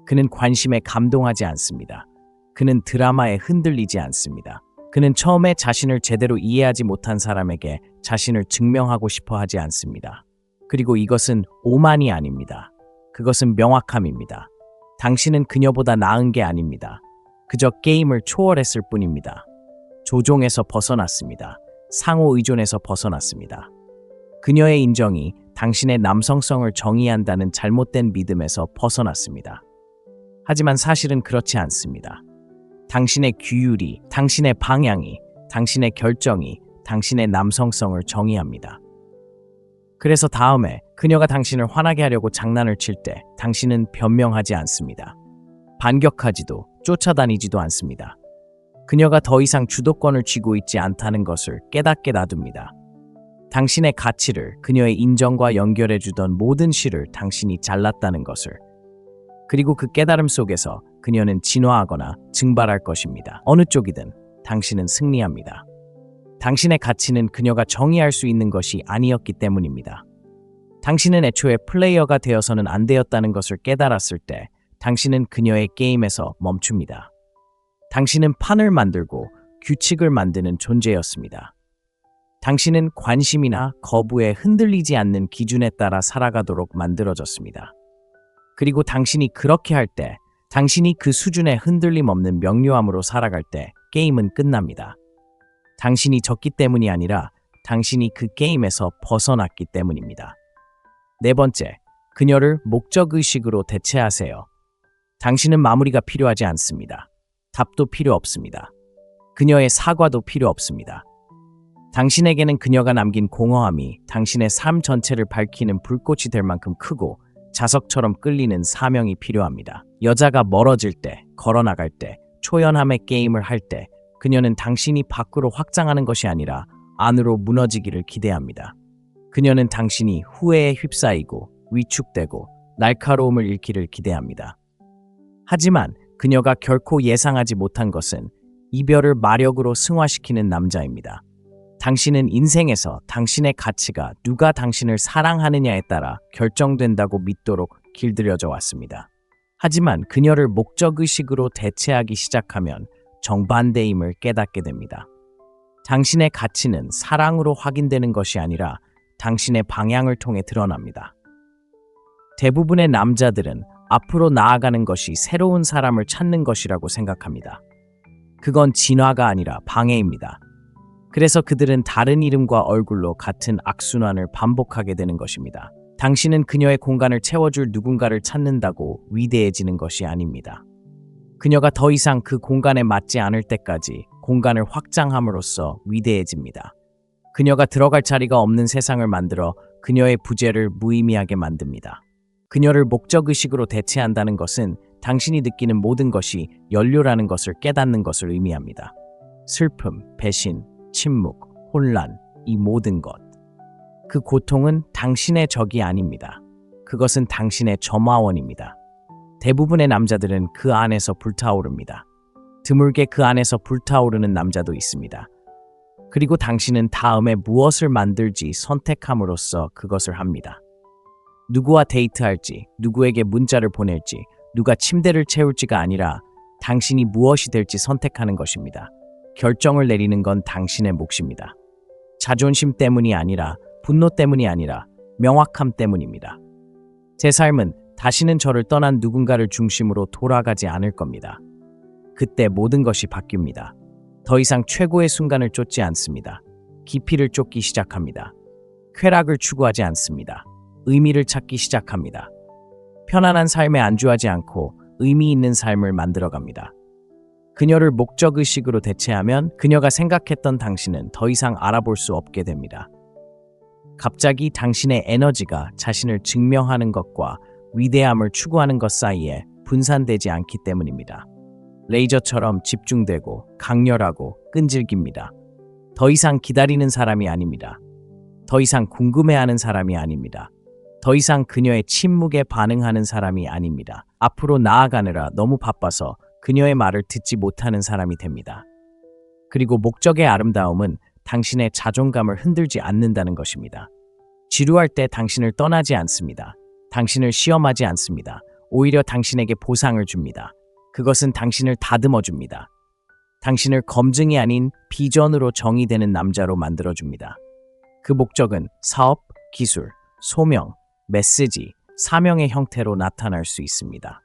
그는 관심에 감동하지 않습니다. 그는 드라마에 흔들리지 않습니다. 그는 처음에 자신을 제대로 이해하지 못한 사람에게 자신을 증명하고 싶어 하지 않습니다. 그리고 이것은 오만이 아닙니다. 그것은 명확함입니다. 당신은 그녀보다 나은 게 아닙니다. 그저 게임을 초월했을 뿐입니다. 조종에서 벗어났습니다. 상호 의존에서 벗어났습니다. 그녀의 인정이 당신의 남성성을 정의한다는 잘못된 믿음에서 벗어났습니다. 하지만 사실은 그렇지 않습니다. 당신의 규율이, 당신의 방향이, 당신의 결정이 당신의 남성성을 정의합니다. 그래서 다음에 그녀가 당신을 화나게 하려고 장난을 칠 때 당신은 변명하지 않습니다. 반격하지도 쫓아다니지도 않습니다. 그녀가 더 이상 주도권을 쥐고 있지 않다는 것을 깨닫게 놔둡니다. 당신의 가치를 그녀의 인정과 연결해주던 모든 실을 당신이 잘랐다는 것을. 그리고 그 깨달음 속에서 그녀는 진화하거나 증발할 것입니다. 어느 쪽이든 당신은 승리합니다. 당신의 가치는 그녀가 정의할 수 있는 것이 아니었기 때문입니다. 당신은 애초에 플레이어가 되어서는 안 되었다는 것을 깨달았을 때 당신은 그녀의 게임에서 멈춥니다. 당신은 판을 만들고 규칙을 만드는 존재였습니다. 당신은 관심이나 거부에 흔들리지 않는 기준에 따라 살아가도록 만들어졌습니다. 그리고 당신이 그렇게 할 때, 당신이 그 수준의 흔들림 없는 명료함으로 살아갈 때 게임은 끝납니다. 당신이 졌기 때문이 아니라 당신이 그 게임에서 벗어났기 때문입니다. 네 번째, 그녀를 목적의식으로 대체하세요. 당신은 마무리가 필요하지 않습니다. 답도 필요 없습니다. 그녀의 사과도 필요 없습니다. 당신에게는 그녀가 남긴 공허함이 당신의 삶 전체를 밝히는 불꽃이 될 만큼 크고 자석처럼 끌리는 사명이 필요합니다. 여자가 멀어질 때, 걸어나갈 때, 초연함의 게임을 할 때 그녀는 당신이 밖으로 확장하는 것이 아니라 안으로 무너지기를 기대합니다. 그녀는 당신이 후회에 휩싸이고 위축되고 날카로움을 잃기를 기대합니다. 하지만 그녀가 결코 예상하지 못한 것은 이별을 마력으로 승화시키는 남자입니다. 당신은 인생에서 당신의 가치가 누가 당신을 사랑하느냐에 따라 결정된다고 믿도록 길들여져 왔습니다. 하지만 그녀를 목적의식으로 대체하기 시작하면 정반대임을 깨닫게 됩니다. 당신의 가치는 사랑으로 확인되는 것이 아니라 당신의 방향을 통해 드러납니다. 대부분의 남자들은 앞으로 나아가는 것이 새로운 사람을 찾는 것이라고 생각합니다. 그건 진화가 아니라 방해입니다. 그래서 그들은 다른 이름과 얼굴로 같은 악순환을 반복하게 되는 것입니다. 당신은 그녀의 공간을 채워줄 누군가를 찾는다고 위대해지는 것이 아닙니다. 그녀가 더 이상 그 공간에 맞지 않을 때까지 공간을 확장함으로써 위대해집니다. 그녀가 들어갈 자리가 없는 세상을 만들어 그녀의 부재를 무의미하게 만듭니다. 그녀를 목적의식으로 대체한다는 것은 당신이 느끼는 모든 것이 연료라는 것을 깨닫는 것을 의미합니다. 슬픔, 배신, 침묵, 혼란, 이 모든 것. 그 고통은 당신의 적이 아닙니다. 그것은 당신의 점화원입니다. 대부분의 남자들은 그 안에서 불타오릅니다. 드물게 그 안에서 불타오르는 남자도 있습니다. 그리고 당신은 다음에 무엇을 만들지 선택함으로써 그것을 합니다. 누구와 데이트할지, 누구에게 문자를 보낼지, 누가 침대를 채울지가 아니라 당신이 무엇이 될지 선택하는 것입니다. 결정을 내리는 건 당신의 몫입니다. 자존심 때문이 아니라, 분노 때문이 아니라 명확함 때문입니다. 제 삶은 다시는 저를 떠난 누군가를 중심으로 돌아가지 않을 겁니다. 그때 모든 것이 바뀝니다. 더 이상 최고의 순간을 쫓지 않습니다. 깊이를 쫓기 시작합니다. 쾌락을 추구하지 않습니다. 의미를 찾기 시작합니다. 편안한 삶에 안주하지 않고 의미 있는 삶을 만들어갑니다. 그녀를 목적의식으로 대체하면 그녀가 생각했던 당신은 더 이상 알아볼 수 없게 됩니다. 갑자기 당신의 에너지가 자신을 증명하는 것과 위대함을 추구하는 것 사이에 분산되지 않기 때문입니다. 레이저처럼 집중되고 강렬하고 끈질깁니다. 더 이상 기다리는 사람이 아닙니다. 더 이상 궁금해하는 사람이 아닙니다. 더 이상 그녀의 침묵에 반응하는 사람이 아닙니다. 앞으로 나아가느라 너무 바빠서 그녀의 말을 듣지 못하는 사람이 됩니다. 그리고 목적의 아름다움은 당신의 자존감을 흔들지 않는다는 것입니다. 지루할 때 당신을 떠나지 않습니다. 당신을 시험하지 않습니다. 오히려 당신에게 보상을 줍니다. 그것은 당신을 다듬어 줍니다. 당신을 검증이 아닌 비전으로 정의되는 남자로 만들어줍니다. 그 목적은 사업, 기술, 소명, 메시지, 사명의 형태로 나타날 수 있습니다.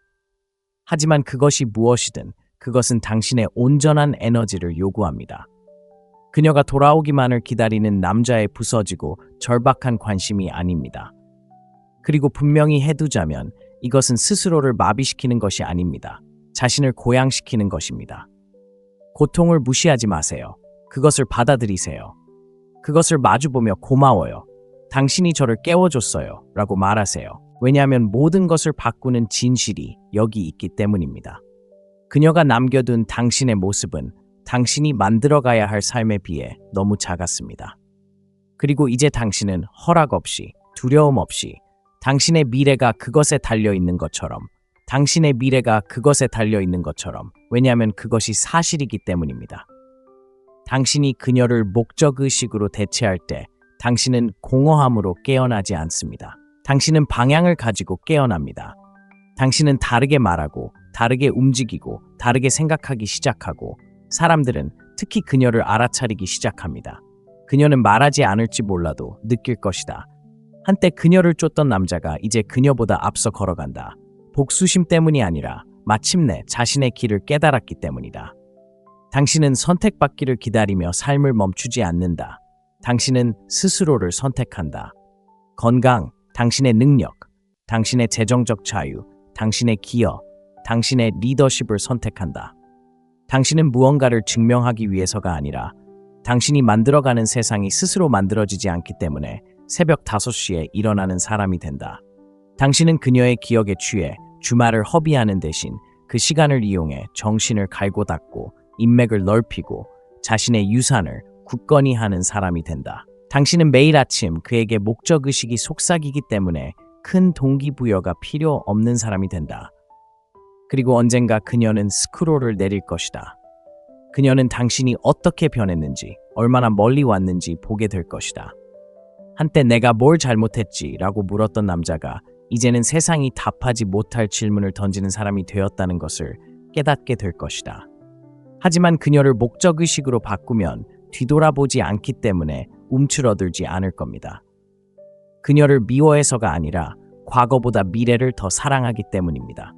하지만 그것이 무엇이든 그것은 당신의 온전한 에너지를 요구합니다. 그녀가 돌아오기만을 기다리는 남자의 부서지고 절박한 관심이 아닙니다. 그리고 분명히 해두자면 이것은 스스로를 마비시키는 것이 아닙니다. 자신을 고양시키는 것입니다. 고통을 무시하지 마세요. 그것을 받아들이세요. 그것을 마주보며 고마워요. 당신이 저를 깨워줬어요. 라고 말하세요. 왜냐하면 모든 것을 바꾸는 진실이 여기 있기 때문입니다. 그녀가 남겨둔 당신의 모습은 당신이 만들어가야 할 삶에 비해 너무 작았습니다. 그리고 이제 당신은 허락 없이, 두려움 없이 당신의 미래가 그것에 달려있는 것처럼, 당신의 미래가 그것에 달려있는 것처럼, 왜냐하면 그것이 사실이기 때문입니다. 당신이 그녀를 목적의식으로 대체할 때 당신은 공허함으로 깨어나지 않습니다. 당신은 방향을 가지고 깨어납니다. 당신은 다르게 말하고, 다르게 움직이고, 다르게 생각하기 시작하고, 사람들은 특히 그녀를 알아차리기 시작합니다. 그녀는 말하지 않을지 몰라도 느낄 것이다. 한때 그녀를 쫓던 남자가 이제 그녀보다 앞서 걸어간다. 복수심 때문이 아니라 마침내 자신의 길을 깨달았기 때문이다. 당신은 선택받기를 기다리며 삶을 멈추지 않는다. 당신은 스스로를 선택한다. 건강, 당신의 능력, 당신의 재정적 자유, 당신의 기여, 당신의 리더십을 선택한다. 당신은 무언가를 증명하기 위해서가 아니라 당신이 만들어가는 세상이 스스로 만들어지지 않기 때문에 새벽 5시에 일어나는 사람이 된다. 당신은 그녀의 기억에 취해 주말을 허비하는 대신 그 시간을 이용해 정신을 갈고 닦고 인맥을 넓히고 자신의 유산을 굳건히 하는 사람이 된다. 당신은 매일 아침 그에게 목적의식이 속삭이기 때문에 큰 동기부여가 필요 없는 사람이 된다. 그리고 언젠가 그녀는 스크롤을 내릴 것이다. 그녀는 당신이 어떻게 변했는지, 얼마나 멀리 왔는지 보게 될 것이다. 한때 내가 뭘 잘못했지? 라고 물었던 남자가 이제는 세상이 답하지 못할 질문을 던지는 사람이 되었다는 것을 깨닫게 될 것이다. 하지만 그녀를 목적의식으로 바꾸면 뒤돌아보지 않기 때문에 움츠러들지 않을 겁니다. 그녀를 미워해서가 아니라 과거보다 미래를 더 사랑하기 때문입니다.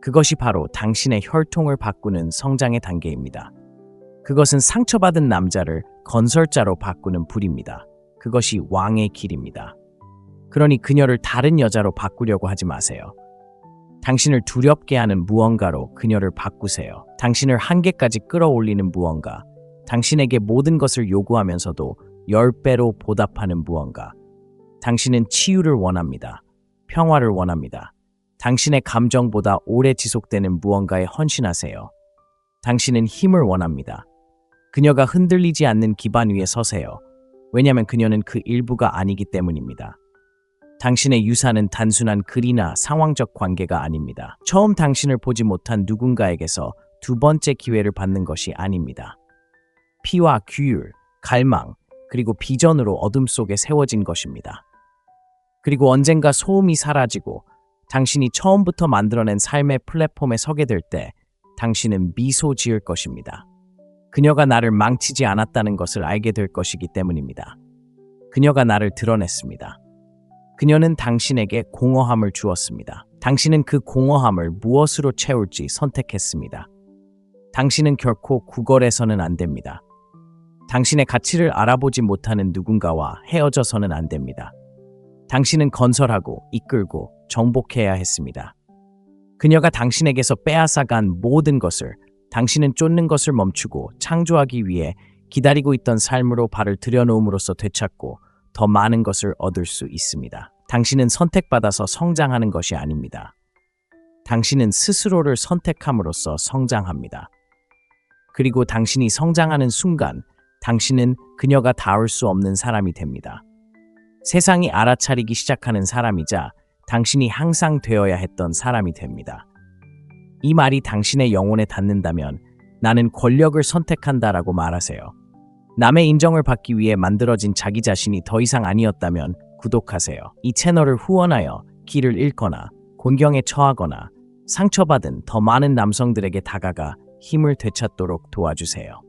그것이 바로 당신의 혈통을 바꾸는 성장의 단계입니다. 그것은 상처받은 남자를 건설자로 바꾸는 불입니다. 그것이 왕의 길입니다. 그러니 그녀를 다른 여자로 바꾸려고 하지 마세요. 당신을 두렵게 하는 무언가로 그녀를 바꾸세요. 당신을 한계까지 끌어올리는 무언가, 당신에게 모든 것을 요구하면서도 10배로 보답하는 무언가. 당신은 치유를 원합니다. 평화를 원합니다. 당신의 감정보다 오래 지속되는 무언가에 헌신하세요. 당신은 힘을 원합니다. 그녀가 흔들리지 않는 기반 위에 서세요. 왜냐하면 그녀는 그 일부가 아니기 때문입니다. 당신의 유산은 단순한 글이나 상황적 관계가 아닙니다. 처음 당신을 보지 못한 누군가에게서 두 번째 기회를 받는 것이 아닙니다. 피와 규율, 갈망, 그리고 비전으로 어둠 속에 세워진 것입니다. 그리고 언젠가 소음이 사라지고 당신이 처음부터 만들어낸 삶의 플랫폼에 서게 될 때 당신은 미소 지을 것입니다. 그녀가 나를 망치지 않았다는 것을 알게 될 것이기 때문입니다. 그녀가 나를 드러냈습니다. 그녀는 당신에게 공허함을 주었습니다. 당신은 그 공허함을 무엇으로 채울지 선택했습니다. 당신은 결코 구걸해서는 안 됩니다. 당신의 가치를 알아보지 못하는 누군가와 헤어져서는 안 됩니다. 당신은 건설하고 이끌고 정복해야 했습니다. 그녀가 당신에게서 빼앗아간 모든 것을 당신은 쫓는 것을 멈추고 창조하기 위해 기다리고 있던 삶으로 발을 들여놓음으로써 되찾고 더 많은 것을 얻을 수 있습니다. 당신은 선택받아서 성장하는 것이 아닙니다. 당신은 스스로를 선택함으로써 성장합니다. 그리고 당신이 성장하는 순간 당신은 그녀가 닿을 수 없는 사람이 됩니다. 세상이 알아차리기 시작하는 사람이자 당신이 항상 되어야 했던 사람이 됩니다. 이 말이 당신의 영혼에 닿는다면 나는 권력을 선택한다라고 말하세요. 남의 인정을 받기 위해 만들어진 자기 자신이 더 이상 아니었다면 구독하세요. 이 채널을 후원하여 길을 잃거나 곤경에 처하거나 상처받은 더 많은 남성들에게 다가가 힘을 되찾도록 도와주세요.